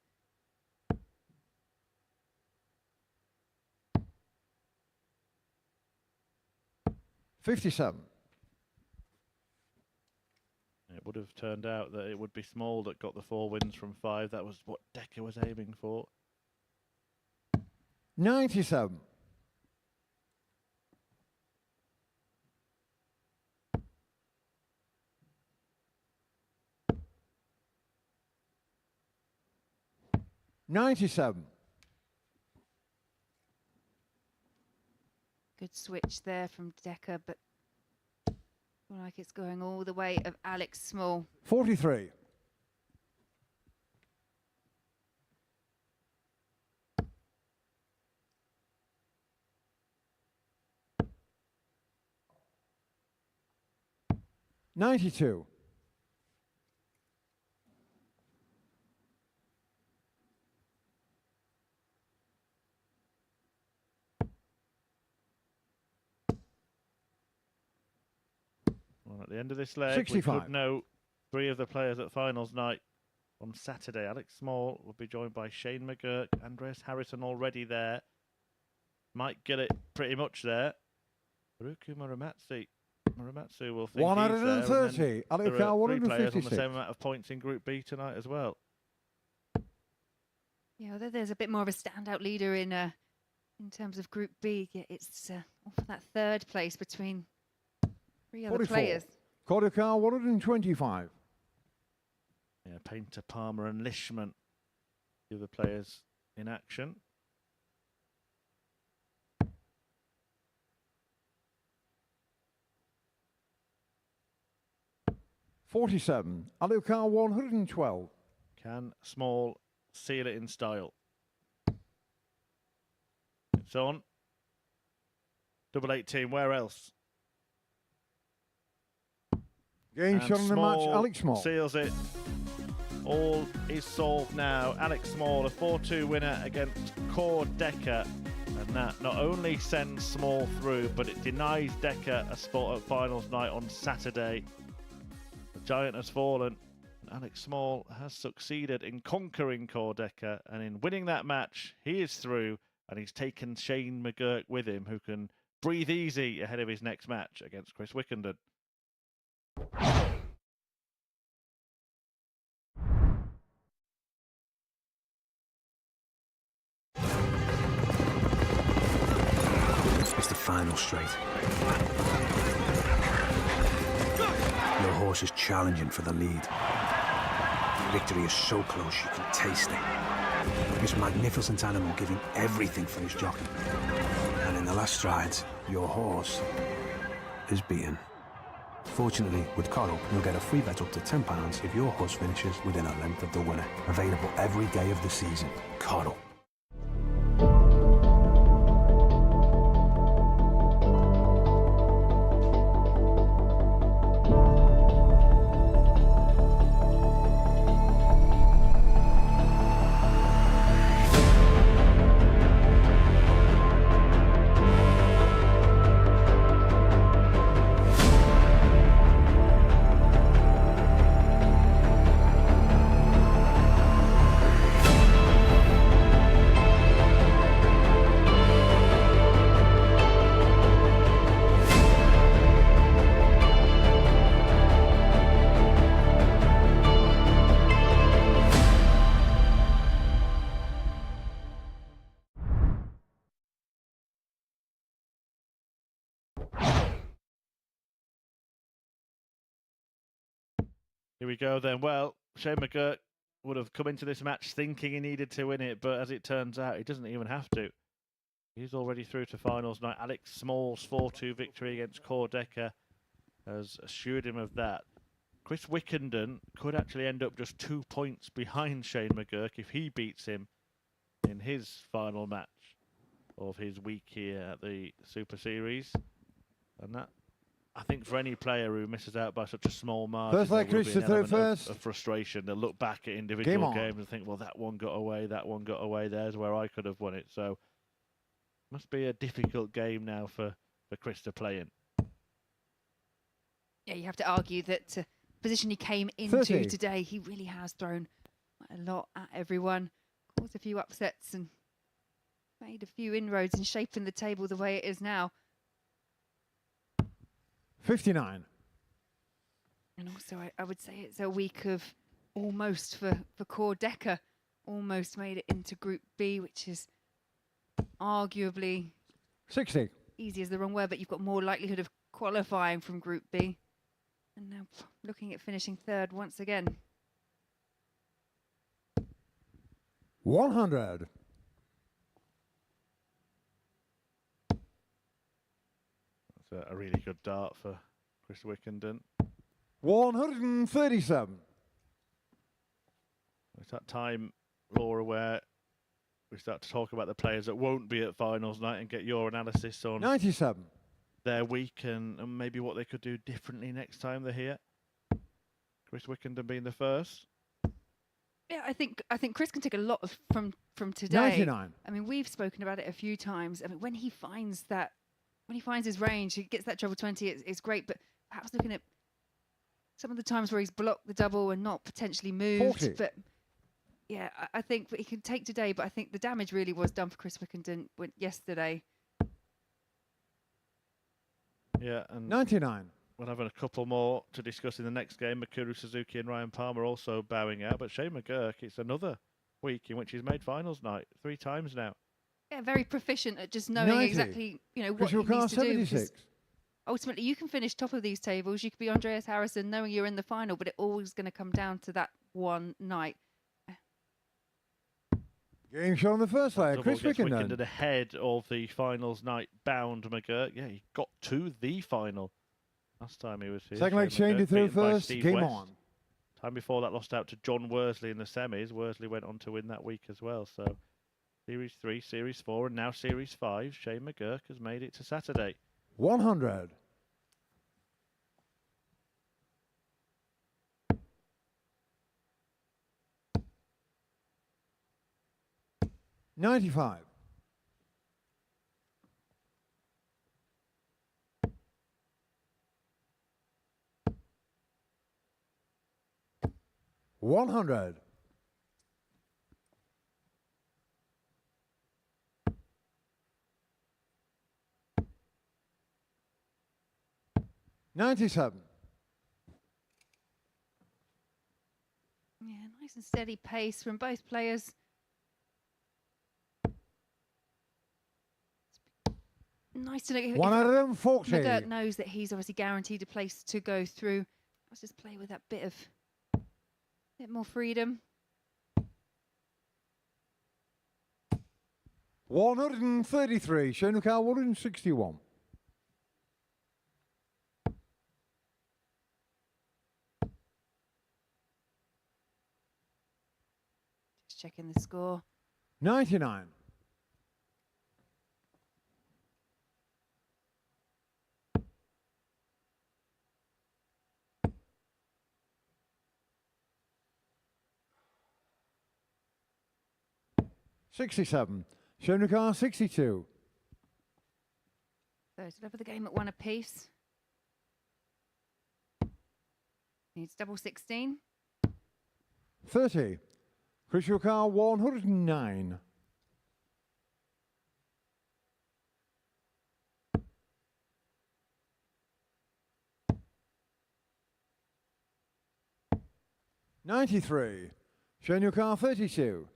$57. It would have turned out that it would be Small that got the 4 wins from 5. That was what Decker was aiming for. 97. $97. Good switch there from Decker, but feel like it's going all the way of Alex Small. 43. $92. Well, at the end of this leg, 65. we could know 3 of the players at finals night on Saturday. Alex Small will be joined by Shane McGuirk, Andreas Harrison already there. Mike Gillett pretty much there. Haruki Muramatsu will think 130. he's there. And Alex then Car, there are 3 players on the 156. same amount of points in Group B tonight as well. Yeah, although there's a bit more of a standout leader in terms of Group B, yeah, it's off that 3rd place between 3 other 44. players. Corda Car, 125. Yeah, Painter, Palmer and Lishman, the other players in action. $47. Alex Car, 112. Can Small seal it in style? It's on. Double 18, where else? Game And shot on the match, Alex Small. seals it. All is solved now. Alex Small, a 4-2 winner against Corda. And that not only sends Small through, but it denies Decker a spot at finals night on Saturday. The giant has fallen. And Alex Small has succeeded in conquering Corda, and in winning that match, he is through, and he's taken Shane McGuirk with him, who can breathe easy ahead of his next match against Chris Wickenden. It's the final straight. Your horse is challenging for the lead. Victory is so close you can taste it. This magnificent animal giving everything for his jockey. And in the last strides, your horse is beaten. Fortunately, with Coral, you'll get a free bet up to £10 if your horse finishes within a length of the winner. Available every day of the season. Coral. Here we go then. Well, Shane McGuirk would have come into this match thinking he needed to win it, but as it turns out, he doesn't even have to. He's already through to finals night. Alex Small's 4-2 victory against Corda has assured him of that. Chris Wickenden could actually end up just 2 points behind Shane McGuirk if he beats him in his final match of his week here at the Super Series. And that, I think, for any player who misses out by such a small margin, First leg, there will Chris, be to an element first. of frustration. They'll look back at individual games and think, well, that one got away, that one got away. There's where I could have won it. So, must be a difficult game now for Chris to play in. Yeah, you have to argue that the position he came into 30. today, he really has thrown quite a lot at everyone, caused a few upsets and made a few inroads in shaping the table the way it is now. 59. And also, I would say it's a week of almost for Corda. Almost made it into Group B, which is arguably 60. easy is the wrong word, but you've got more likelihood of qualifying from Group B. And now looking at finishing third once again. 100. That's a really good dart for Chris Wickenden. 137. It's that time, Laura, where we start to talk about the players that won't be at finals night and get your analysis on 97. their week and maybe what they could do differently next time they're here. Chris Wickenden being the first. Yeah, I think Chris can take a lot of from today. 99. I mean, we've spoken about it a few times. I mean, when he finds his range, he gets that treble 20, it's great. But perhaps looking at some of the times where he's blocked the double and not potentially moved. 40. But yeah, I think he can take today. But I think the damage really was done for Chris Wickenden yesterday. Yeah, and 99. we'll have a couple more to discuss in the next game. Mikuru Suzuki and Ryan Palmer also bowing out. But Shane McGuirk, it's another week in which he's made finals night 3 times now. Yeah, very proficient at just knowing 90. exactly what Chris he needs Wilcar, to do. 76. Because ultimately, you can finish top of these tables. You could be Andreas Harrison knowing you're in the final, but it always going to come down to that one night. Game show on the first leg. Chris Wickenden. Wickenden ahead of the finals night bound McGuirk. Yeah, he got to the final last time he was here. Second leg, Shane McGuirk through beaten by first. Steve Game West. on. Time before that, lost out to John Worsley in the semis. Worsley went on to win that week as well. So Series 3, Series 4, and now Series 5. Shane McGuirk has made it to Saturday. 100. 95. 100. 97. Yeah, nice and steady pace from both players. Nice to know. 140. McGuirk knows that he's obviously guaranteed a place to go through. Let's just play with that bit more freedom. 133. Shane Wilcar, 161. checking the score. 99. $67. Showing your car 62. So it's over the game at 1 apiece. Needs double 16. 30. Crucial car 109. $93. Showing your car 32.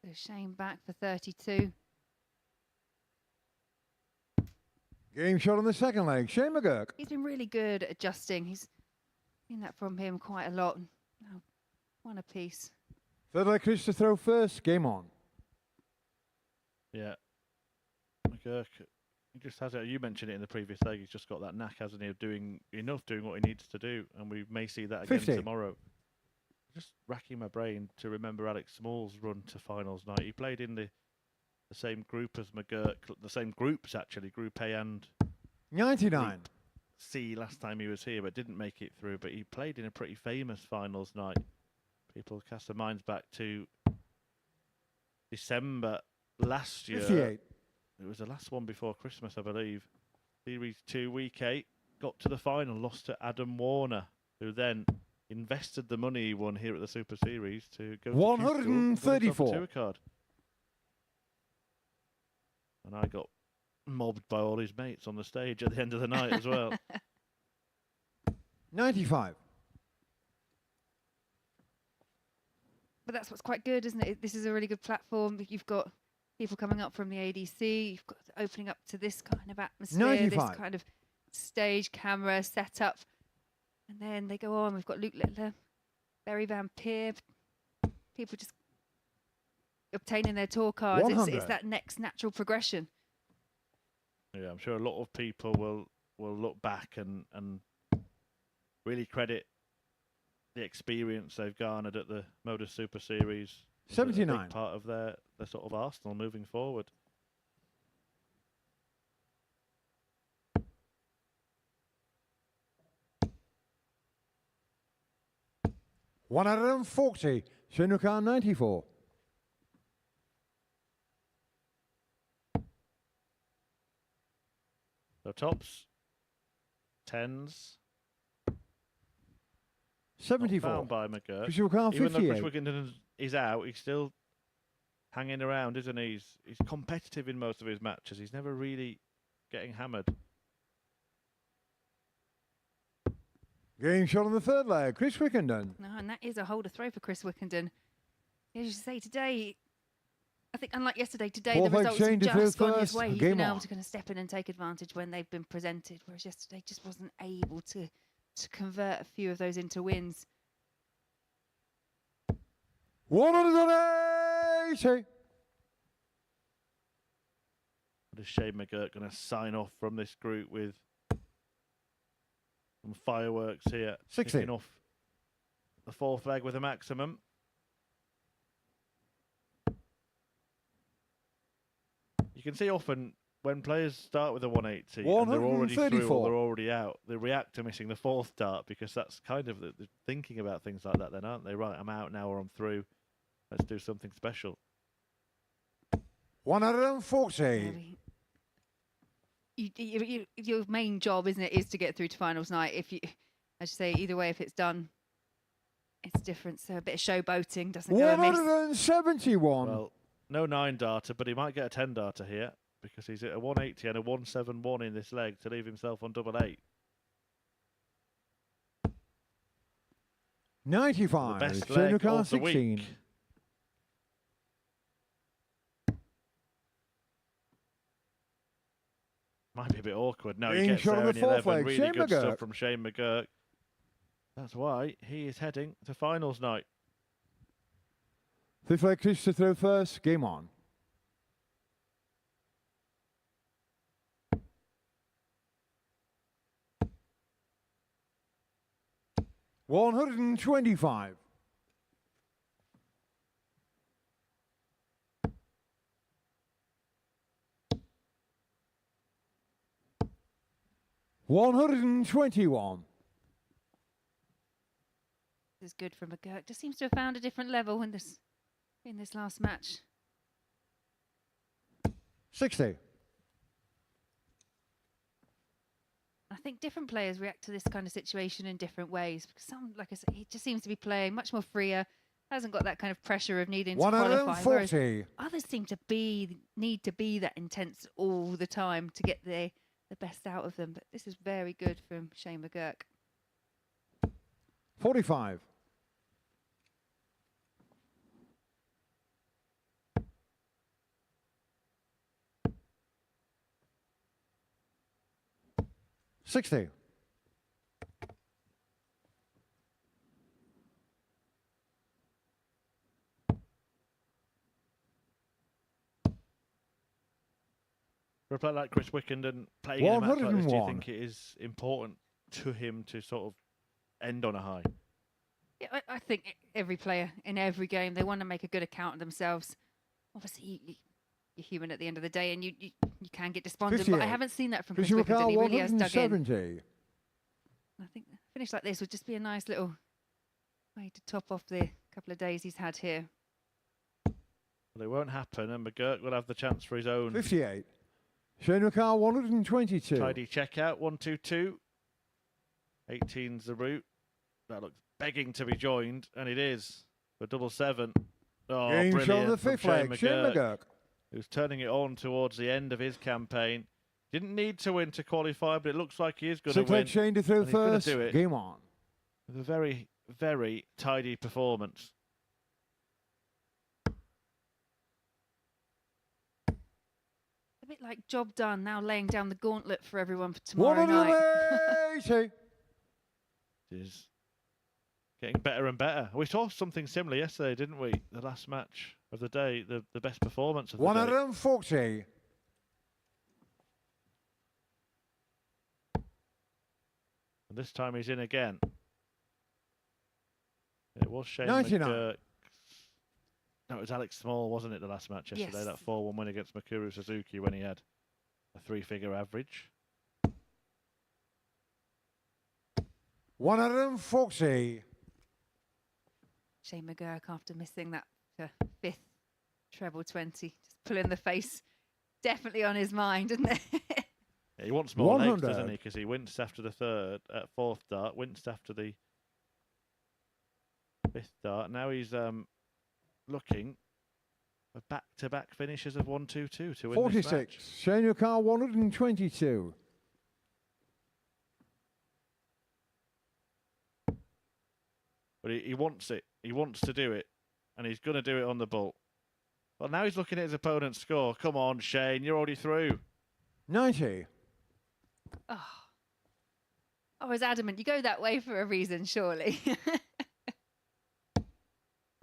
So Shane back for 32. Game shot on the second leg. Shane McGuirk. He's been really good at adjusting. He's seen that from him quite a lot. Now, 1 apiece. Third leg, Chris to throw first. Game on. Yeah. McGuirk, he just has it. You mentioned it in the previous leg. He's just got that knack, hasn't he, of doing what he needs to do. And we may see that again 50. tomorrow. Just racking my brain to remember Alex Small's run to finals night. He played in the same group as McGuirk, the same groups actually, Group A and 99. Group C last time he was here, but didn't make it through. But he played in a pretty famous finals night. People cast their minds back to December last year. 58. It was the last one before Christmas, I believe. Series 2, Week 8, got to the final, lost to Adam Warner, who then invested the money he won here at the Super Series to go to 134. tour card. And I got mobbed by all his mates on the stage at the end of the night as well. 95. But that's what's quite good, isn't it? This is a really good platform. You've got people coming up from the ADC. You've got opening up to this kind of atmosphere, 95. this kind of stage, camera, setup. And then they go on. We've got Luke Littler, Barry Van Peer. People just obtaining their tour cards. It's 100. that next natural progression. Yeah, I'm sure a lot of people will look back and really credit the experience they've garnered at the MODUS Super Series. as a 79. big part of their sort of arsenal moving forward. $140. Showing your car 94. So tops, 10s. 74. Found by McGuirk. Crucial car Even though 58. Chris Wickenden is out, he's still hanging around, isn't he? He's competitive in most of his matches. He's never really getting hammered. Game shot on the third leg. Chris Wickenden. No, and that is a holder throw for Chris Wickenden. As you say, today, I think unlike yesterday, today Fourth the leg results have change to just throw gone his first. way. He's Game been able on. to kind of step in and take advantage when they've been presented, whereas yesterday just wasn't able to convert a few of those into wins. 180. What is Shane McGuirk going to sign off from this group with some fireworks here? 60. Kicking off the fourth leg with a maximum. You can see often when players start with a 180 and they're already through 134. or they're already out, they react to missing the fourth dart because that's kind of the thinking about things like that then, aren't they? Right, I'm out now or I'm through. Let's do something special. 140. Your main job, isn't it, is to get through to finals night. If you, as you say, either way, if it's done, it's different. So a bit of showboating doesn't go amiss. 171. Well, no 9 darter, but he might get a 10 darter here because he's at a 180 and a 171 in this leg to leave himself on double 8. 95. The best Showing your leg car of the 16. week. Might be a bit awkward. No, he Being gets shot there on in the fourth 11. leg. Really Shane good McGuirk. stuff from Shane McGuirk. That's why he is heading to finals night. Fifth leg, Chris to throw first. Game on. $125. 121. This is good from McGuirk. Just seems to have found a different level in this last match. 60. I think different players react to this kind of situation in different ways. Because some, like I said, he just seems to be playing much more freer. Hasn't got that kind of pressure of needing to qualify. Whereas 140. others seem to need to be that intense all the time to get the best out of them. But this is very good from Shane McGuirk. 45. $60. For a player like Chris Wickenden playing in a match like this, do you 101. think it is important to him to sort of end on a high? Yeah, I think every player in every game, they want to make a good account of themselves. Obviously, you're human at the end of the day, and you can get despondent. But I 58. haven't seen that from Chris Fisher Wickenden. McCall, He really has dug in. 170. I think a finish like this would just be a nice little way to top off the couple of days he's had here. Well, it won't happen, and McGuirk will have the chance for his own 58. Shane McCall, 122. tidy checkout. 1-2-2. 18's the route. That looks begging to be joined, and it is for double seven. Oh, Game show on the brilliant from fifth Shane leg. Shane McGuirk, McGuirk. who's turning it on towards the end of his campaign. Didn't need to win to qualify, but it looks like he is going to Six win. leg Shane to through and he's gonna first. do it. Game on. With a very, very tidy performance. A bit like job done, now laying down the gauntlet for everyone for tomorrow night. 180. It is getting better and better. We saw something similar yesterday, didn't we? The last match of the day, the best performance of the day. 140. And this time he's in again. It was Shane 99. McGuirk. No, it was Alex Small, wasn't it, the last match yesterday? Yes. That 4-1 win against Mikuru Suzuki when he had a 3-figure average. 140. Shane McGuirk, after missing that fifth treble 20, just pulling the face definitely on his mind, isn't it? Yeah, he wants more legs, 100. doesn't he? Because he winced after the fourth dart, winced after the fifth dart. Now he's looking for back-to-back finishes of 1-2-2 to win this 46. match. Shane McCall, 122. But he wants it. He wants to do it. And he's going to do it on the ball. Well, now he's looking at his opponent's score. Come on, Shane, you're already through. 90. Oh, I was adamant. You go that way for a reason, surely.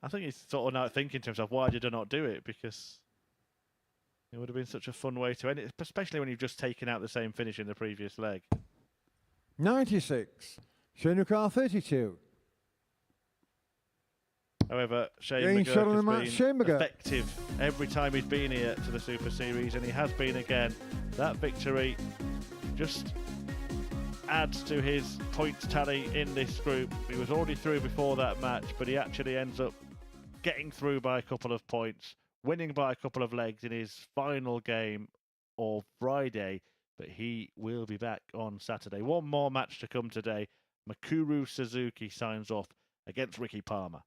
I think he's sort of now thinking to himself, why did I not do it? Because it would have been such a fun way to end it, especially when you've just taken out the same finish in the previous leg. 96. Shane McCall, 32. However, Shane Getting shot on the McGuirk match, has Shane been McGuirk. effective every time he's been here to the Super Series, and he has been again. That victory just adds to his points tally in this group. He was already through before that match, but he actually ends up getting through by a couple of points, winning by a couple of legs in his final game of Friday, but he will be back on Saturday. One more match to come today. Mikuru Suzuki signs off against Ricky Palmer.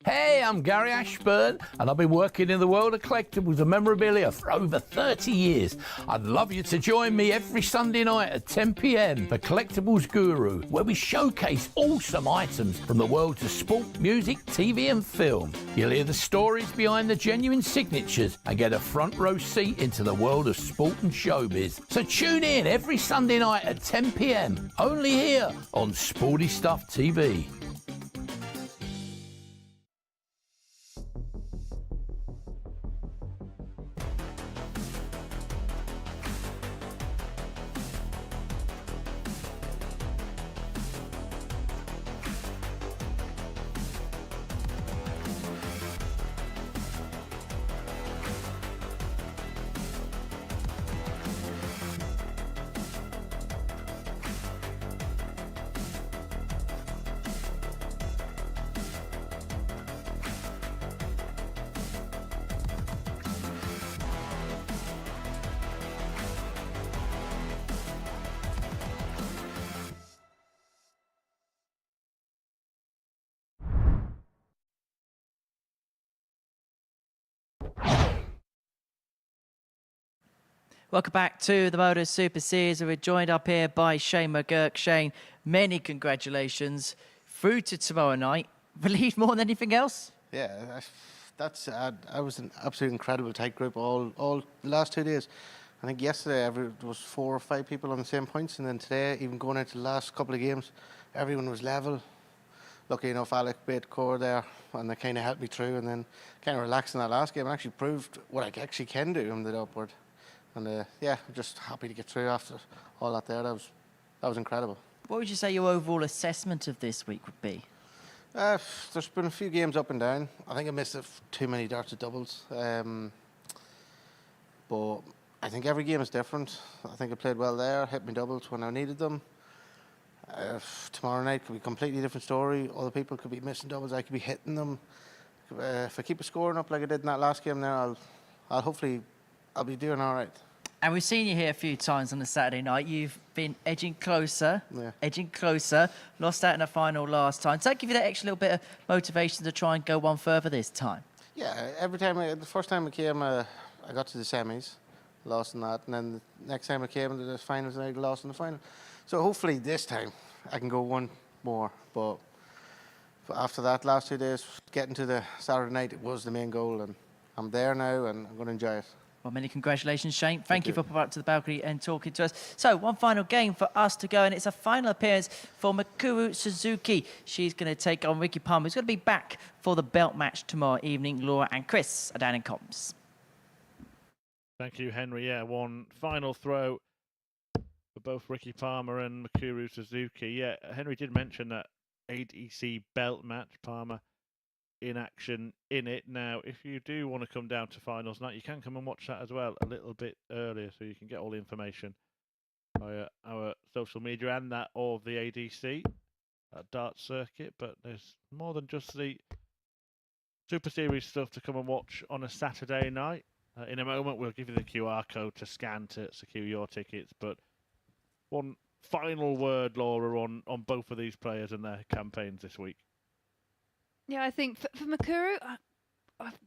Hey, I'm Gary Ashburn, and I've been working in the world of collectibles and memorabilia for over 30 years. I'd love you to join me every Sunday night at 10 p.m. for Collectibles Guru, where we showcase awesome items from the worlds of sport, music, TV and film. You'll hear the stories behind the genuine signatures and get a front row seat into the world of sport and showbiz. So tune in every Sunday night at 10 p.m. only here on Sporty Stuff TV. Welcome back to the MODUS Super Series. We're joined up here by Shane McGuirk. Shane, many congratulations. Through to tomorrow night. Relieved more than anything else? Yeah, that was an absolutely incredible tight group all the last 2 days. I think yesterday there was 4 or 5 people on the same points, and then today, even going into the last couple of games, everyone was level. Lucky enough, Alec beat Corda there, and they kind of helped me through, and then kind of relaxed in that last game. I actually proved what I actually can do on the upward. And yeah, I'm just happy to get through after all that there. That was incredible. What would you say your overall assessment of this week would be? There's been a few games up and down. I think I missed too many darts of doubles. But I think every game is different. I think I played well there, hit me doubles when I needed them. Tomorrow night could be a completely different story. Other people could be missing doubles, I could be hitting them. If I keep a scoring up like I did in that last game there, I'll hopefully I'll be doing all right. And we've seen you here a few times on a Saturday night. You've been edging closer, Lost out in the final last time. Does that give you that extra little bit of motivation to try and go one further this time? Yeah, every time, the first time I came, I got to the semis, lost in that. And then the next time I came to the finals, I lost in the final. So hopefully this time I can go one more. But after that, last 2 days, getting to the Saturday night, it was the main goal. And I'm there now, and I'm going to enjoy it. Well, many congratulations, Shane. Thank you for popping up to the balcony and talking to us. So, one final game for us to go, and it's a final appearance for Mikuru Suzuki. She's going to take on Ricky Palmer, who's going to be back for the belt match tomorrow evening. Laura and Chris are down in comms. Thank you, Henry. Yeah, one final throw for both Ricky Palmer and Mikuru Suzuki. Yeah, Henry did mention that ADC belt match, Palmer in action in it. Now, if you do want to come down to finals night, you can come and watch that as well a little bit earlier, so you can get all the information via our social media and that of the ADC Dart Circuit. But there's more than just the Super Series stuff to come and watch on a Saturday night. In a moment, we'll give you the QR code to scan to secure your tickets. But one final word, Laura, on both of these players and their campaigns this week. Yeah, I think for Mikuru,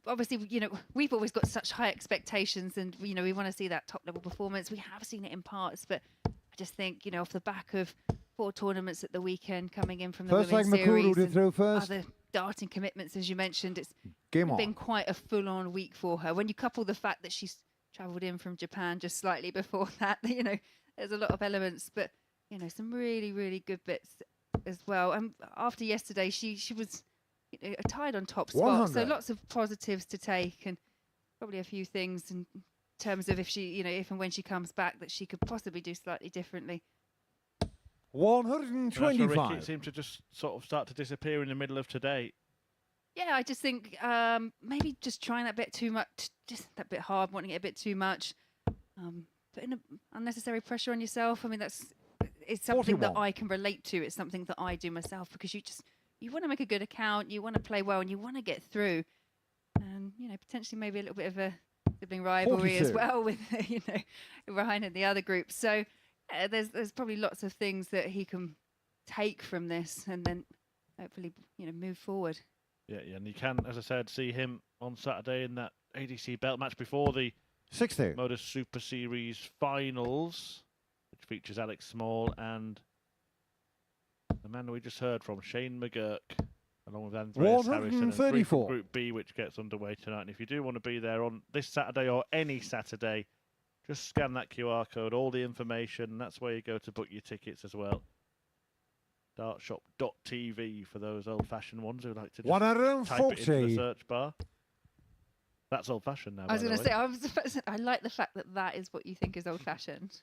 obviously, we've always got such high expectations, and we want to see that top level performance. We have seen it in parts, but I just think off the back of 4 tournaments at the weekend coming in from the Women's Series and other darting commitments, as you mentioned, it's been quite a full-on week for her. When you couple the fact that she's travelled in from Japan just slightly before that, there's a lot of elements, but some really, really good bits as well. And after yesterday, she was tied on top spot, so lots of positives to take, and probably a few things in terms of if and when she comes back that she could possibly do slightly differently. 125. Ricky seemed to just sort of start to disappear in the middle of today. Yeah, I just think maybe just trying that bit too much, just that bit hard, wanting it a bit too much, putting unnecessary pressure on yourself. I mean, it's something 41. that I can relate to. It's something that I do myself, because you want to make a good account, you want to play well, and you want to get through. And potentially maybe a little bit of a sibling rivalry 42. as well with Ryan and the other group. So there's probably lots of things that he can take from this, and then hopefully move forward. Yeah, and you can, as I said, see him on Saturday in that ADC belt match before the 60. MODUS Super Series finals, which features Alex Small and the man we just heard from, Shane McGuirk, along with Andreas Harrison, and 134. Group B, which gets underway tonight. And if you do want to be there on this Saturday or any Saturday, just scan that QR code, all the information, and that's where you go to book your tickets as well. Dartshop.tv for those old-fashioned ones who like to just type it into the search bar. That's old-fashioned now. I was going to say, I like the fact that is what you think is old-fashioned.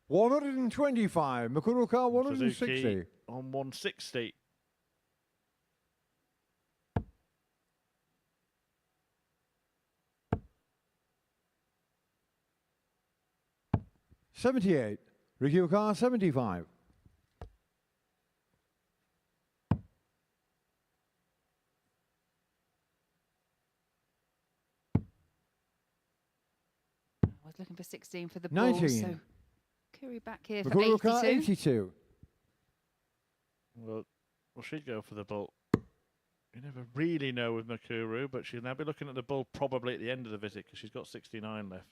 125. Makuruka 160. Suzuki on 160. $78. Ricky O'Carr 75. I was looking for 16 for the ball. 19. So Curry back here for Makuruka 82. 82. Well, she'd go for the bull. You never really know with Mikuru, but she'll now be looking at the bull probably at the end of the visit because she's got 69 left.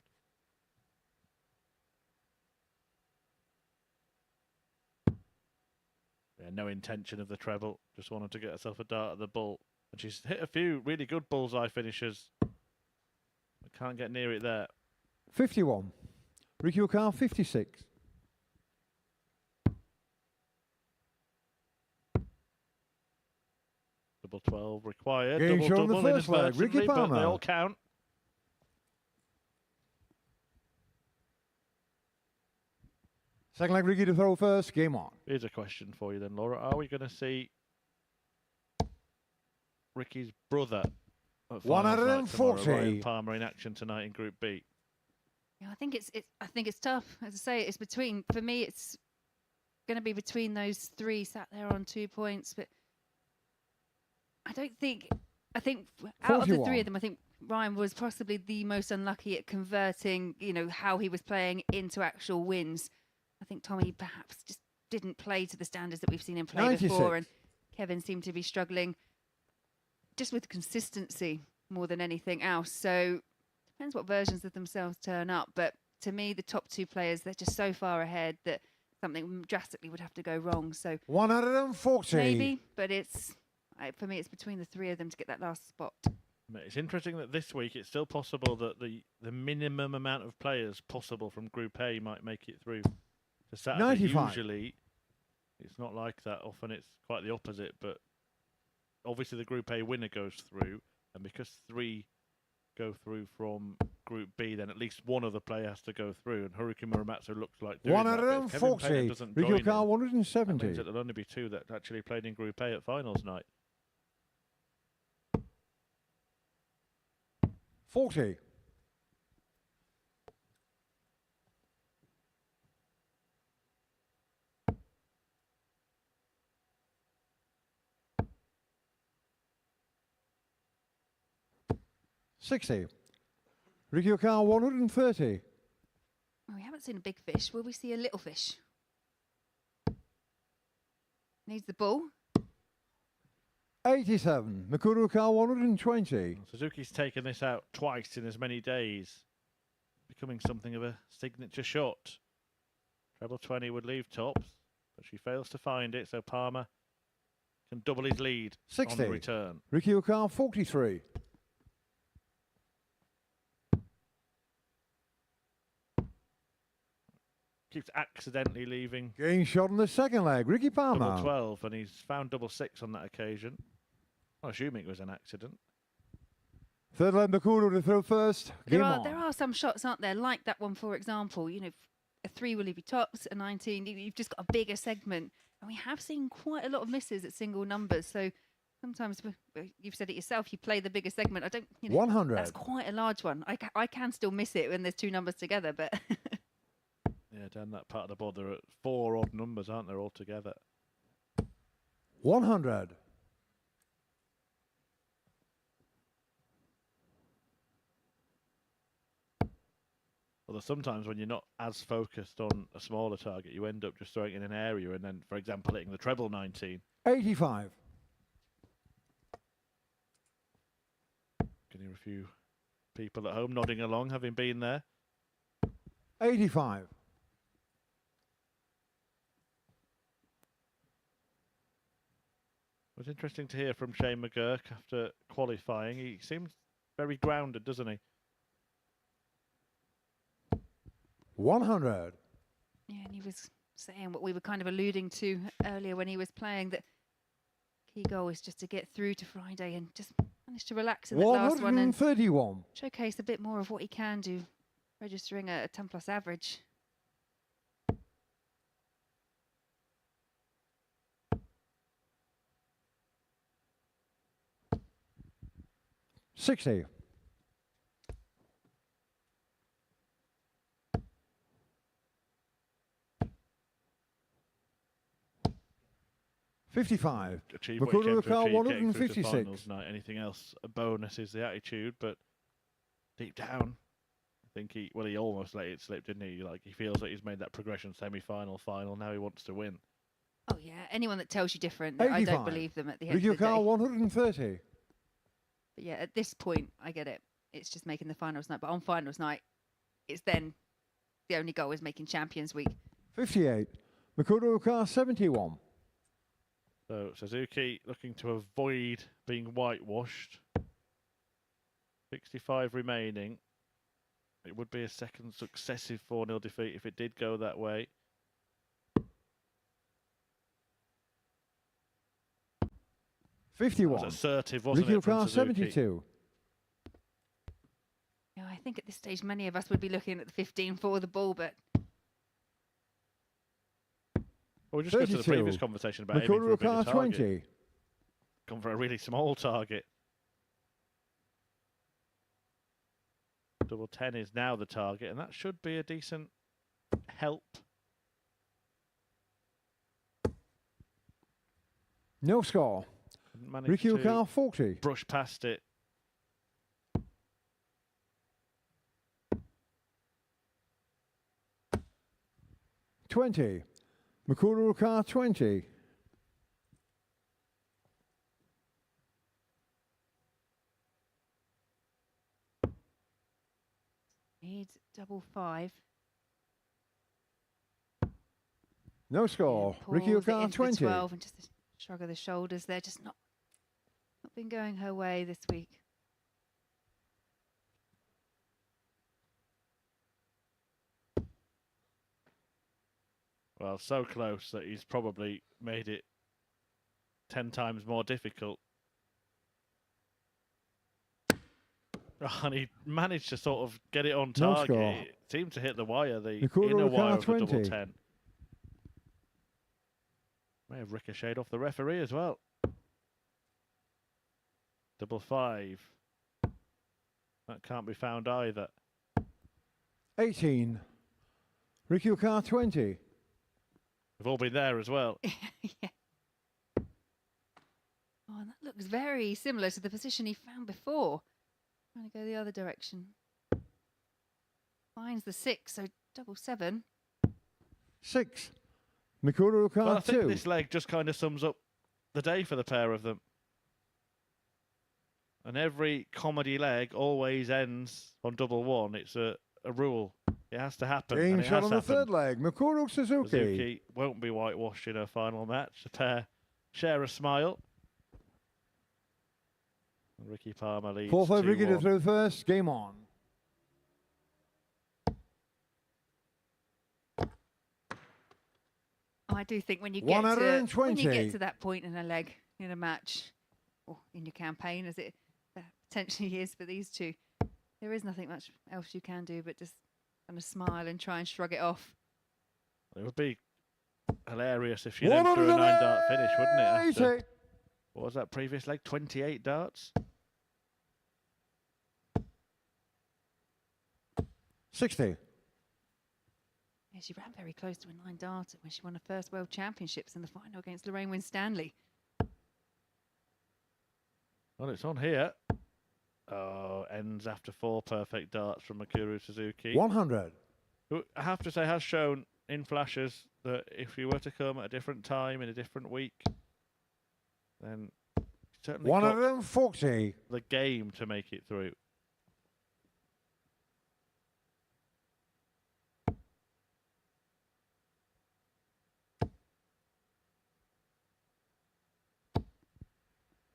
Yeah, no intention of the treble. Just wanted to get herself a dart at the bull. And she's hit a few really good bullseye finishes. I can't get near it there. 51. Ricky O'Carr, 56. Double 12 required. Game double shot on the double first leg, Ricky inadvertently, but Palmer. they all count. Second leg, Ricky to throw first. Game on. Here's a question for you then, Laura. Are we going to see Ricky's brother at finals night tomorrow, 140. Ryan Palmer in action tonight in Group B? Yeah, I think it's tough. As I say, it's between, for me, it's going to be between those three sat there on 2 points. But I think out of the 41. three of them, I think Ryan was possibly the most unlucky at converting, how he was playing into actual wins. I think Tommy perhaps just didn't play to the standards that we've seen him play 96. before, and Kevin seemed to be struggling just with consistency more than anything else. So depends what versions of themselves turn up. But to me, the top two players, they're just so far ahead that something drastically would have to go wrong. So 140. maybe, but for me, it's between the three of them to get that last spot. It's interesting that this week it's still possible that the minimum amount of players possible from Group A might make it through to Saturday. 95. Usually it's not like that. Often it's quite the opposite. But obviously the Group A winner goes through, and because 3 go through from Group B, then at least one other player has to go through, and Haruki Muramatsu looks like doing that. But if Kevin Payne 140. doesn't Ricky join O'Carr, them, that 170. means that there'll only be 2 that actually played in Group A at finals night. 40. $60. Ricky O'Carr, 130. Well, we haven't seen a big fish. Will we see a little fish? Needs the ball. 87. Mikuru O'Carr, 120. Suzuki's taken this out twice in as many days, becoming something of a signature shot. Treble 20 would leave tops, but she fails to find it, so Palmer can double his lead 60. on the return. Ricky O'Carr, 43. Keeps accidentally leaving Game shot on the second leg. Ricky double Palmer. 12, and he's found double 6 on that occasion. I'm assuming it was an accident. Third leg, Mikuru to throw first. Game on. There are some shots, aren't there? Like that one, for example. A 3 will leave you tops, a 19. You've just got a bigger segment. And we have seen quite a lot of misses at single numbers. So sometimes, you've said it yourself, you play the bigger segment. 100. That's quite a large one. I can still miss it when there's 2 numbers together, but... Yeah, down that part of the board, there are 4 odd numbers, aren't there, altogether? 100. Although sometimes when you're not as focused on a smaller target, you end up just throwing it in an area and then, for example, hitting the treble 19. 85. Can hear a few people at home nodding along, having been there. 85. It was interesting to hear from Shane McGuirk after qualifying. He seems very grounded, doesn't he? 100. Yeah, and he was saying what we were kind of alluding to earlier when he was playing, that key goal is just to get through to Friday and just manage to relax in that last one and 131. showcase a bit more of what he can do, registering a 10 plus average. 60. $55. Achieve what he came to O'Carr, achieve, getting through to 156. finals night. Anything else, a bonus is the attitude, but deep down, I think he almost let it slip, didn't he? Like, he feels like he's made that progression semi-final, final. Now he wants to win. Oh yeah, anyone that tells you different, I 85. don't believe them at the end Ricky of the day. O'Carr, 130. But yeah, at this point, I get it. It's just making the finals night. But on finals night, it's then the only goal is making Champions Week. 58. Mikuru O'Carr, 71. So Suzuki looking to avoid being whitewashed. 65 remaining. It would be a second successive 4-0 defeat if it did go that way. That 51. was assertive, wasn't Ricky it, from Car Suzuki? 72. Yeah, I think at this stage many of us would be looking at the 15 for the ball, but Well, we just go to the 32. previous conversation about aiming for a Makuru bigger Car target. 20. Gone for a really small target. Double 10 is now the target, and that should be a decent help. No score. Managed Ricky to Car 40. brush past it. Twenty. Makuru Car 20. needs double 5. No score. Yeah, Ricky pulls it Car into the 20. 12 and just a shrug of the shoulders there, just not been going her way this week. Well, so close that he's probably made it 10 times more difficult. Oh, and he managed to sort of get it on No target. score. It seemed to hit the wire, the Nikuru inner Car wire of the double 20. 10. May have ricocheted off the referee as well. Double 5. That can't be found either. 18. Ricky Car 20. We've all been there as well. Yeah. Oh, and that looks very similar to the position he found before. Trying to go the other direction. Finds the 6, so double 7. 6. Mikuru Car Well, I think 2. this leg just kind of sums up the day for the pair of them. And every comedy leg always ends on double 1. It's a rule. It has to happen. Game and it shot has on the happened. third leg. Mikuru Suzuki. Suzuki won't be whitewashed in her final match. The pair share a smile. And Ricky Palmer leads 4-5 Ricky to 2-1. throw first. Game on. I do think when you get to 120. that point in a leg in a match or in your campaign, as it potentially is for these two, there is nothing much else you can do but just kind of smile and try and shrug it off. It would be hilarious if she then threw a 9-dart finish, wouldn't it? After, what was that previous leg? 28 darts? 60. Yeah, she ran very close to a 9-darter when she won her first World Championships in the final against Lorraine Winstanley. Well, it's on here. Oh, ends after 4 perfect darts from Mikuru Suzuki. 100. Who I have to say has shown in flashes that if you were to come at a different time in a different week, then certainly got 140. the game to make it through.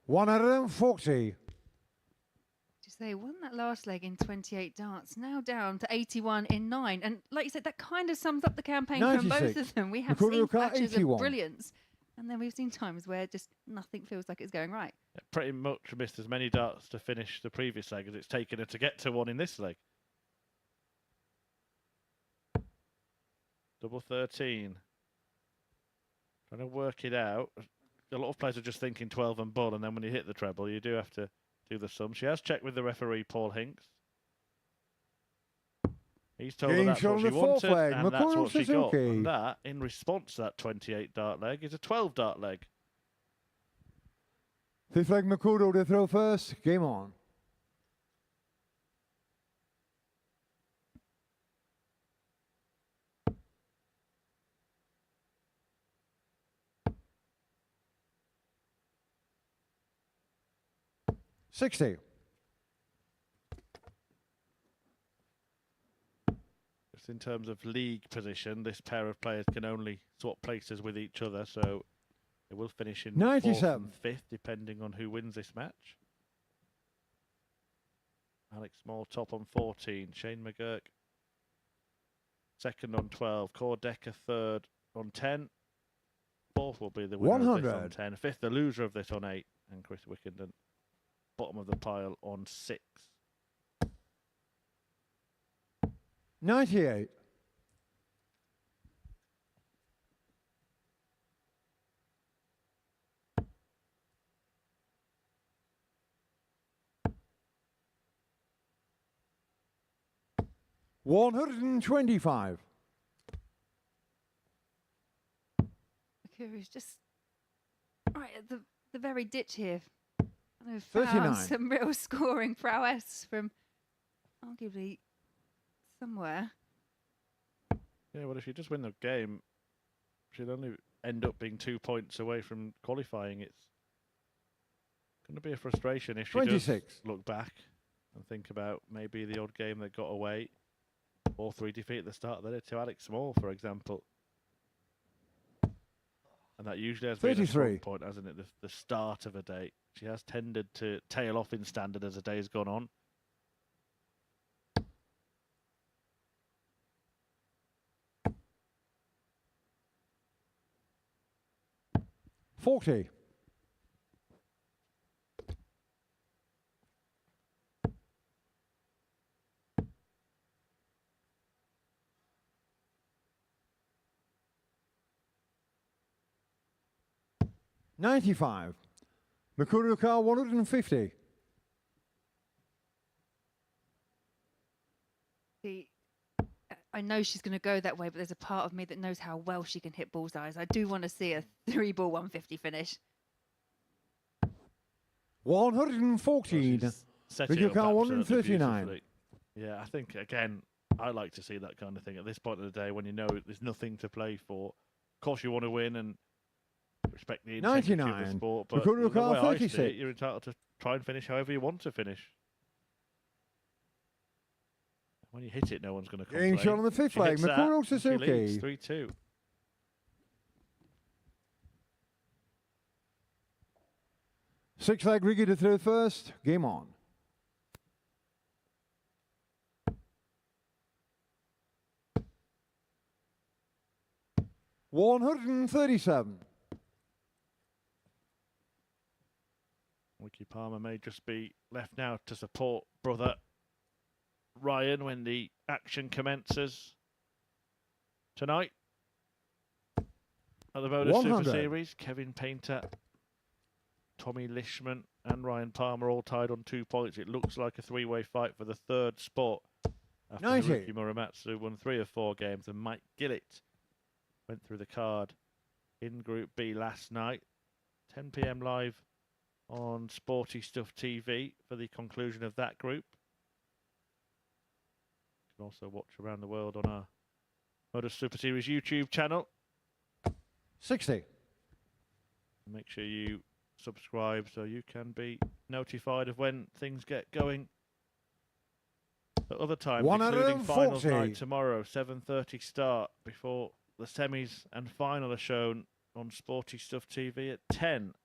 $140. To say, won that last leg in 28 darts, now down to 81 in 9. And like you said, that kind of sums up the campaign from both 96. of them. We have Mikuru seen Car flashes 81. of brilliance, and then we've seen times where just nothing feels like it's going right. Pretty much missed as many darts to finish the previous leg as it's taken her to get to one in this leg. Double 13. Trying to work it out. A lot of players are just thinking 12 and bull, and then when you hit the treble, you do have to do the sum. She has checked with the referee, Paul Hinks. He's told her Game that's shot what on she the fourth wanted, leg. and that's Mikuru what she got. Suzuki. And that, in response to that 28-dart leg, is a 12-dart leg. Fifth leg Mikuru to throw first. Game on. $60. Just in terms of league position, this pair of players can only swap places with each other, so It will finish in 97. 4th and 5th, depending on who wins this match. Alex Small top on 14. Shane McGuirk second on 12. Corda third on 10. 4th will be the winner of this on 100. 10. 5th, the loser of this on 8. And Chris Wickenden, bottom of the pile on 6. 98. $125. McGuirk's just right at the very ditch here. I've 39. found some real scoring prowess from arguably somewhere. Yeah, well, if you just win the game, she'll only end up being 2 points away from qualifying. It's going to be a frustration if she 26. does look back and think about maybe the odd game that got away. 4-3 defeat at the start of the day to Alex Small, for example. And that usually has been a 33. strong point, hasn't it? The start of a day. She has tended to tail off in standard as the day's gone on. $40. $95. McGuirk 150. See, I know she's going to go that way, but there's a part of me that knows how well she can hit bullseyes. I do want to see a 3-ball 150 finish. 114. Set Video it up car absolutely 139. beautifully. Yeah, I think, again, I like to see that kind of thing at this point of the day when you know there's nothing to play for. Of course, you want to win and respect the integrity of the 99. sport, but McGuirk the way I see 36. it, you're entitled to try and finish however you want to finish. When you hit it, no one's going to complain. Game shot on the fifth She leg. hits that, McGuirk she leads Suzuki. 3-2. Six leg Ricky to throw first. Game on. $137. Wiki Palmer may just be left now to support brother Ryan when the action commences tonight at the MODUS Super 100. Series. Kevin Painter, Tommy Lishman and Ryan Palmer all tied on 2 points. It looks like a three-way fight for the third spot after 90. Haruki Muramatsu won 3 of 4 games and Mike Gillett went through the card in Group B last night. 10 p.m. live on Sporty Stuff TV for the conclusion of that group. You can also watch around the world on our MODUS Super Series YouTube channel. 60. Make sure you subscribe so you can be notified of when things get going. At other times, including finals 140. night tomorrow, 7:30 start before the semis and final are shown on Sporty Stuff TV at 10.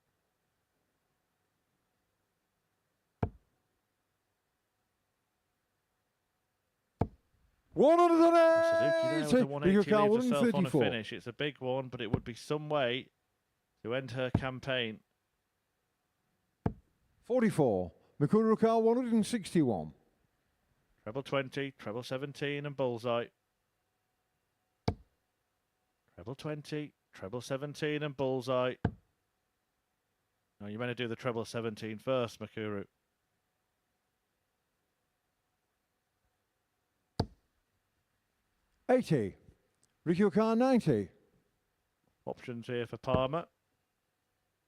Suzuki there with a 180 leaves herself on a finish. It's a big one, but it would be some way to end her campaign. 44. McGuirk 161. Treble 20, treble 17 and bullseye. Treble 20, treble 17 and bullseye. No, you better do the treble 17 first, Makuru. $80. Ryuka 90. Options here for Palmer.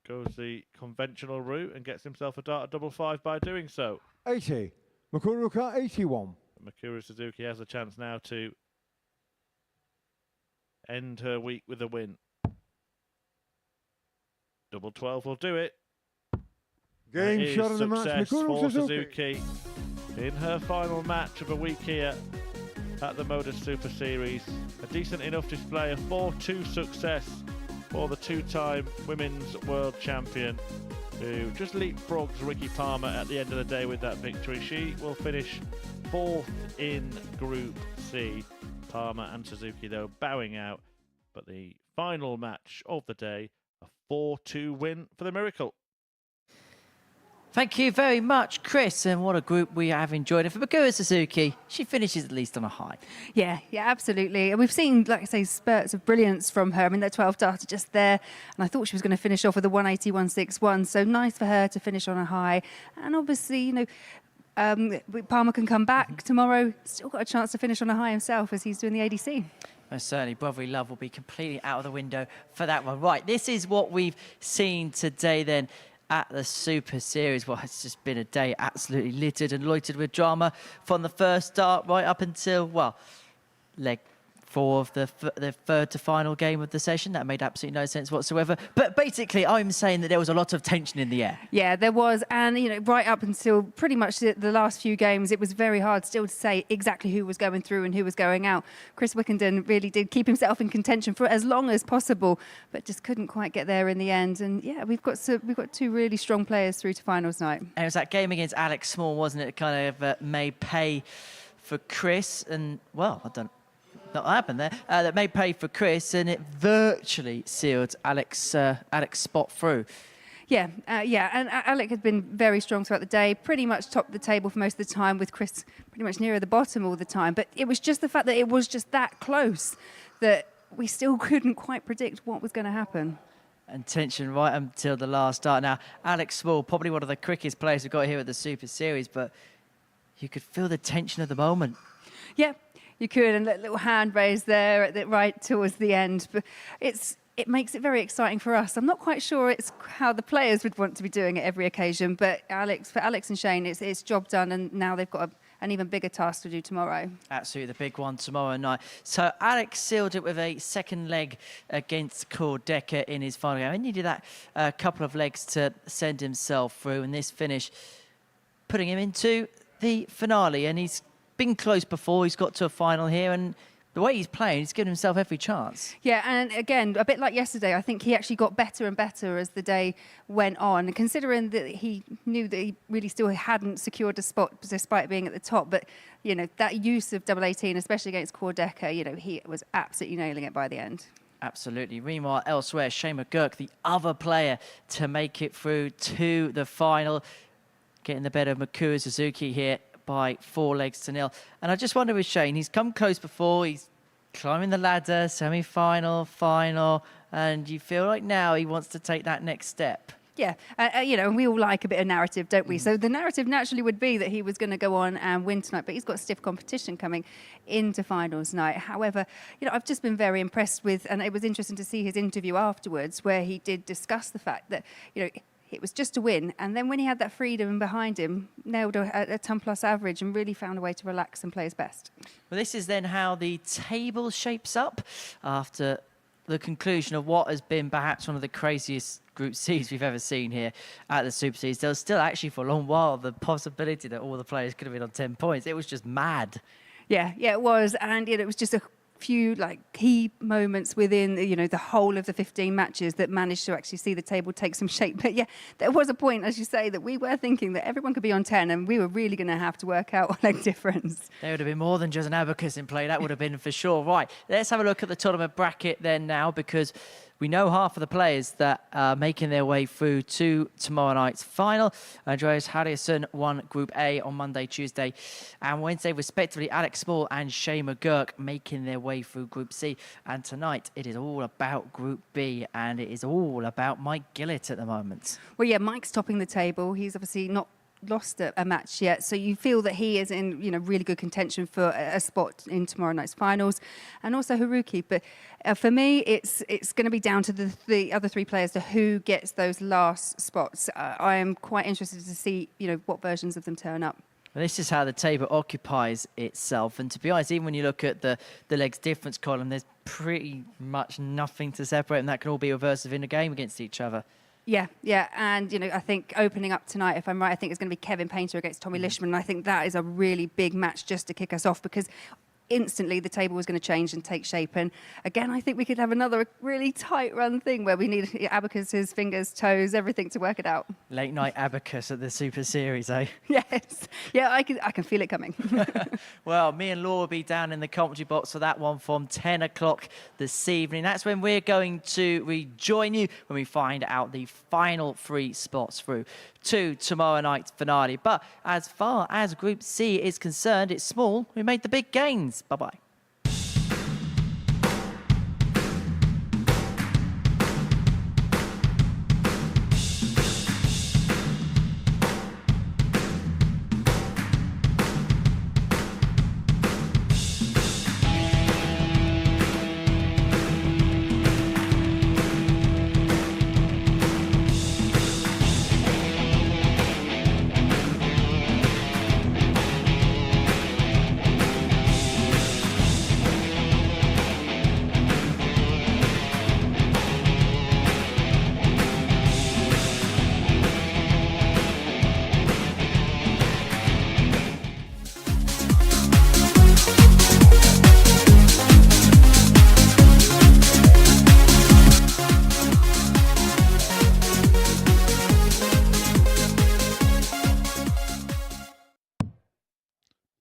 Goes the conventional route and gets himself a dart at double 5 by doing so. 80. McGuirk 81. Makuru Suzuki has a chance now to end her week with a win. Double 12 will do it. Game That is shot of the match. success McGuirk for Suzuki. Suzuki in her final match of a week here at the MODUS Super Series. A decent enough display, a 4-2 success for the two-time women's world champion, who just leapfrogs Ricky Palmer at the end of the day with that victory. She will finish 4th in Group C. Palmer and Suzuki, though, bowing out. But the final match of the day, a 4-2 win for the Miracle. Thank you very much, Chris, and what a group we have enjoyed. And for McGuirk Suzuki, she finishes at least on a high. Yeah, absolutely. And we've seen, like I say, spurts of brilliance from her. I mean, that 12 data just there, and I thought she was going to finish off with a 180.161. So nice for her to finish on a high. And obviously, you know, Palmer can come back tomorrow. Still got a chance to finish on a high himself as he's doing the ADC. Most certainly, brotherly love will be completely out of the window for that one. Right, this is what we've seen today then at the Super Series. Well, it's just been a day absolutely littered and loitered with drama from the first start right up until, well, leg 4 of the third to final game of the session. That made absolutely no sense whatsoever. But basically, I'm saying that there was a lot of tension in the air. Yeah, there was. And, you know, right up until pretty much the last few games, it was very hard still to say exactly who was going through and who was going out. Chris Wickenden really did keep himself in contention for as long as possible, but just couldn't quite get there in the end. And, yeah, we've got 2 really strong players through to finals night. And it was that game against Alex Small, wasn't it? Kind of made pay for Chris. And, well, I don't know what happened there. That made pay for Chris, and it virtually sealed Alex's spot through. Yeah, and Alec had been very strong throughout the day, pretty much topped the table for most of the time, with Chris pretty much nearer the bottom all the time. But it was just the fact that it was just that close that we still couldn't quite predict what was going to happen. And tension right until the last start. Now, Alex Small, probably one of the quickest players we've got here at the Super Series, but you could feel the tension of the moment. Yeah, you could, and that little hand raise there right towards the end. But it makes it very exciting for us. I'm not quite sure it's how the players would want to be doing it every occasion, but for Alex and Shane, it's job done, and now they've got an even bigger task to do tomorrow. Absolutely, the big one tomorrow night. So Alex sealed it with a second leg against Corda in his final game. He needed that couple of legs to send himself through, and this finish putting him into the finale. And he's been close before. He's got to a final here, and the way he's playing, he's given himself every chance. Yeah, and again, a bit like yesterday, I think he actually got better and better as the day went on, considering that he knew that he really still hadn't secured a spot despite being at the top. But, you know, that use of double 18, especially against Corda, you know, he was absolutely nailing it by the end. Absolutely. Meanwhile, elsewhere, Shane McGuirk, the other player to make it through to the final, getting the better of McGuirk Suzuki here by 4 legs to 0. And I just wonder with Shane, he's come close before, he's climbing the ladder, semi-final, final, and you feel like now he wants to take that next step. Yeah, you know, and we all like a bit of narrative, don't we? So the narrative naturally would be that he was going to go on and win tonight, but he's got stiff competition coming into finals night. However, you know, I've just been very impressed with, and it was interesting to see his interview afterwards where he did discuss the fact that, you know, it was just a win, and then when he had that freedom behind him, nailed a 10+ average and really found a way to relax and play his best. Well, this is then how the table shapes up after the conclusion of what has been perhaps one of the craziest Group Cs we've ever seen here at the Super Series. There was still actually for a long while the possibility that all the players could have been on 10 points. It was just mad. Yeah, it was, and it was just a few like key moments within, you know, the whole of the 15 matches that managed to actually see the table take some shape. But yeah, there was a point, as you say, that we were thinking that everyone could be on 10 and we were really going to have to work out leg difference. There would have been more than just an abacus in play. That would have been for sure. Right, let's have a look at the tournament bracket then now, because we know half of the players that are making their way through to tomorrow night's final. Andreas Harrison won Group A on Monday, Tuesday and Wednesday, respectively. Alex Small and Shane McGuirk making their way through Group C. And tonight, it is all about Group B, and it is all about Mike Gillett at the moment. Well, yeah, Mike's topping the table. He's obviously not lost a match yet, so you feel that he is in, you know, really good contention for a spot in tomorrow night's finals, and also Haruki. But for me, it's going to be down to the other 3 players to who gets those last spots. I am quite interested to see, you know, what versions of them turn up. Well, this is how the table occupies itself, and to be honest, even when you look at the legs difference column, there's pretty much nothing to separate, and that can all be reversed in a game against each other. Yeah, and, you know, I think opening up tonight, if I'm right, I think it's going to be Kevin Painter against Tommy Lishman, and I think that is a really big match just to kick us off, because instantly the table was going to change and take shape. And again, I think we could have another really tight run thing where we need abacuses, fingers, toes, everything to work it out. Late night abacus at the Super Series, eh? Yes. Yeah, I can feel it coming. Well, me and Laura will be down in the commentary box for that one from 10 o'clock this evening. That's when we're going to rejoin you when we find out the final 3 spots through to tomorrow night's finale. But as far as Group C is concerned, it's small. We made the big gains. Bye-bye.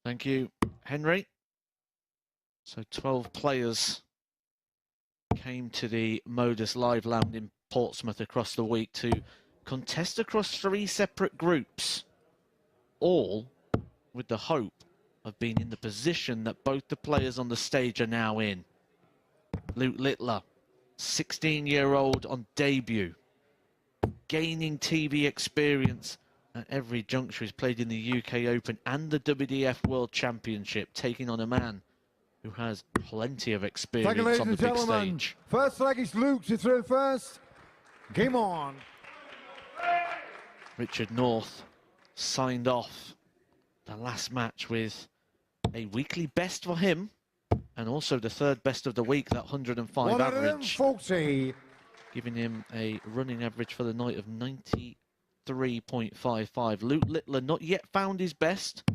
Thank you, Henry. So 12 players came to the MODUS Live Lounge in Portsmouth across the week to contest across 3 separate groups, all with the hope of being in the position that both the players on the stage are now in. Luke Littler, 16-year-old on debut, gaining TV experience at every juncture. He's played in the UK Open and the WDF World Championship, taking on a man who has plenty of experience on the big stage. First leg is Luke to throw first. Game on. Richard North signed off the last match with a weekly best for him, and also the 3rd best of the week, that 105 average, 140. giving him a running average for the night of 93.55. Luke Littler not yet found his best,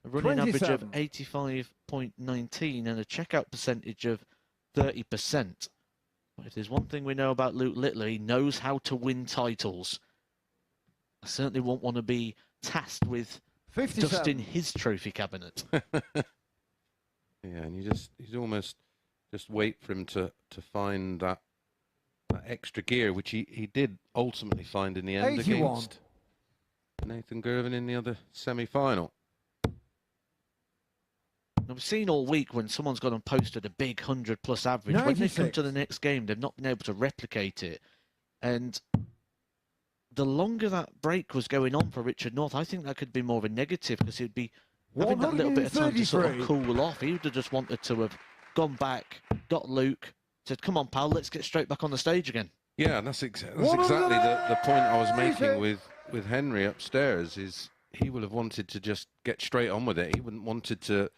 a running average of 85.19 and a checkout percentage of 30%. But if there's one thing we know about Luke Littler, he knows how to win titles. I certainly won't want to be tasked with 57. dusting his trophy cabinet. Yeah, and you almost just wait for him to find that extra gear, which he did ultimately find in the end 81. against Nathan Gervin in the other semi-final. I've seen all week when someone's gone and posted a big 100-plus average, when they come 96. to the next game, they've not been able to replicate it. And the longer that break was going on for Richard North, I think that could be more of a negative, because he'd be having that little bit of time to sort of 133. cool off. He would have just wanted to have gone back, got Luke, said, come on, pal, let's get straight back on the stage again. Yeah, and that's exactly the point I was making with Henry upstairs, is he would have wanted to just get straight on with it. He wouldn't wanted to,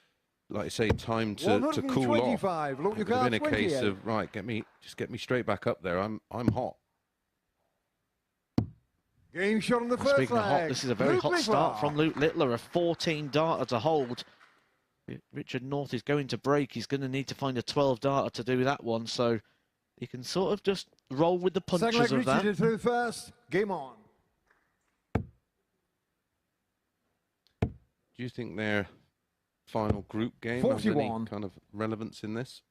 like I say, time to cool off. Look, It would have been a case of, right, get me straight back up there. I'm hot. Game shot on the first Speaking of hot, leg. this is a very Luke hot Littler. start from Luke Littler, a 14-darter to hold. Richard North is going to break. He's going to need to find a 12-darter to do that one, so he can sort of just roll with the punches Second leg, of that. Richard through first. Game on. Do you think their final group game has any 41. kind of relevance in this?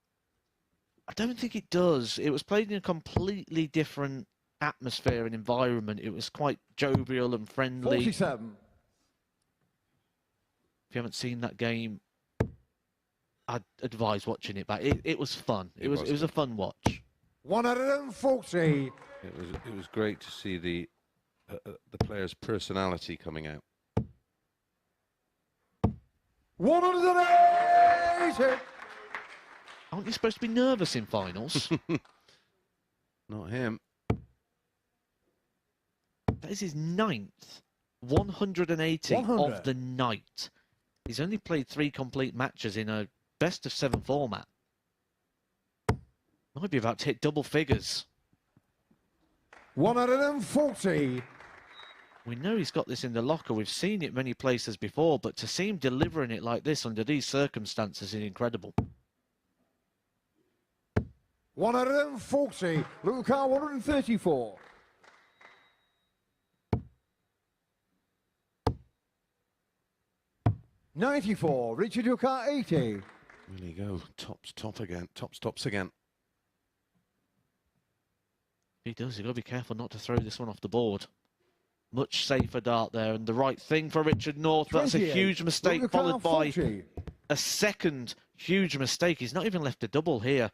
I don't think it does. It was played in a completely different atmosphere and environment. It was quite jovial and friendly. 47. If you haven't seen that game, I'd advise watching it back. It was fun. It was a fun watch. 140. It was great to see the player's personality coming out. 180. Aren't you supposed to be nervous in finals? Not him. That is his 9th 180 of the night. He's only played 3 complete matches in a best-of-7 format. Might be about to hit double figures. 140. We know he's got this in the locker. We've seen it many places before, but to see him delivering it like this under these circumstances is incredible. 140, Luca 134. $94, Richard Luca 80. Will he go tops again? He does. You've got to be careful not to throw this one off the board. Much safer dart there, and the right thing for Richard North. That's a huge mistake, followed by a second huge mistake. He's not even left a double here,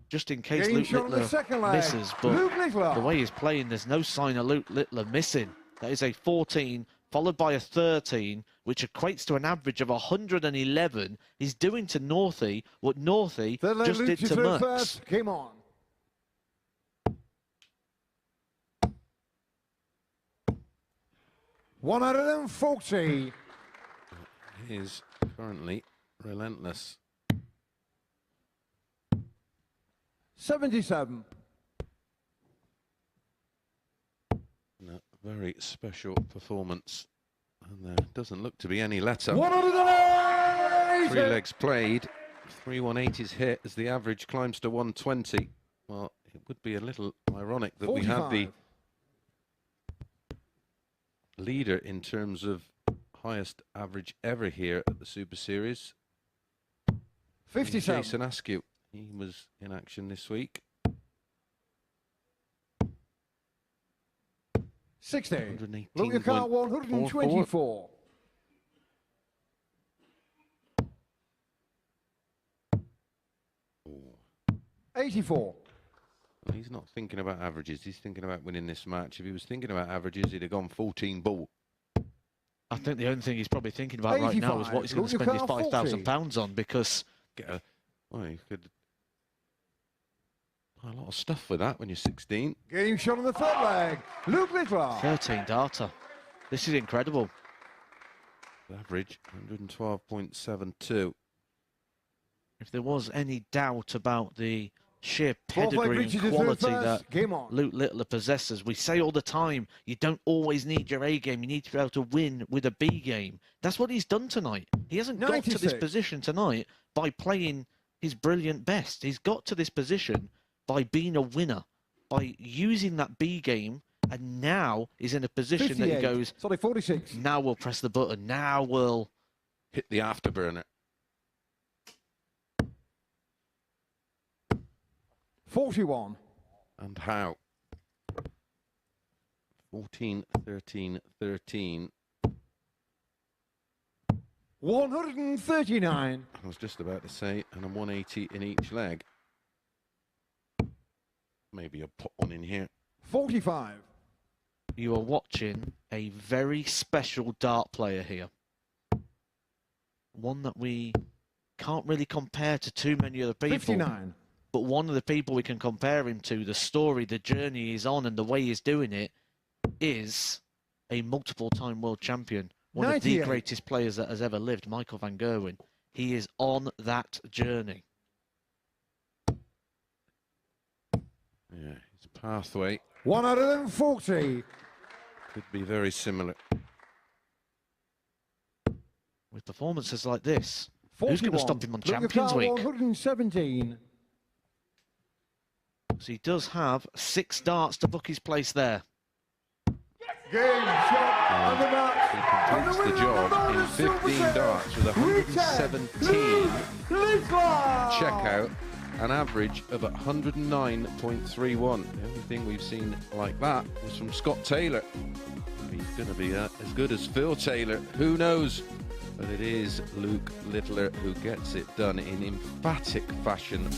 just in case Luke Littler misses. But the way he's playing, there's no sign of Luke Littler missing. That is a 14, followed by a 13, which equates to an average of 111. He's doing to Northey what Northey just did to Merckx. Came on. $140. He is currently relentless. 77. A very special performance, and there doesn't look to be any let-up. 180. 3 legs played, 3/180s hit as the average climbs to 120. Well, it would be a little ironic that 45. we had the leader in terms of highest average ever here at the Super Series. 57. Jason Askew, he was in action this week. 60. 118. Look your car, 124. Oh. 84. Well, he's not thinking about averages. He's thinking about winning this match. If he was thinking about averages, he'd have gone 14 ball. I think the only thing he's probably thinking about right now is what he's going to spend his £5,000 on, because well, you could buy a lot of stuff with that when you're 16. Game shot on the third leg. Luke Littler. 13 data. This is incredible. Average 112.72. If there was any doubt about the sheer pedigree and quality that Luke Littler possesses, we say all the time, you don't always need your A game. You need to be able to win with a B game. That's what he's done tonight. He hasn't got to this position tonight by playing his brilliant best. He's got to this position by being a winner, by using that B game, and now he's in a position that he goes, 46. Now we'll press the button. Now we'll hit the afterburner. 41. And how? 14, 13, 13. 139. I was just about to say, and a 180 in each leg. Maybe a put one in here. 45. You are watching a very special dart player here. One that we can't really compare to too many other people. 59. But one of the people we can compare him to, the story, the journey he's on, and the way he's doing it, is a multiple-time world champion. One 98. Of the greatest players that has ever lived, Michael van Gerwen. He is on that journey. Yeah, his pathway 140. could be very similar. With performances like this, 41. Who's going to stop him on Champions Week? 117. So he does have 6 darts to book his place there. Game shot on the match. He completes the job in 15 darts with 117. Check out an average of 109.31. The only thing we've seen like that was from Scott Taylor. He's going to be as good as Phil Taylor. Who knows? But it is Luke Littler who gets it done in emphatic fashion.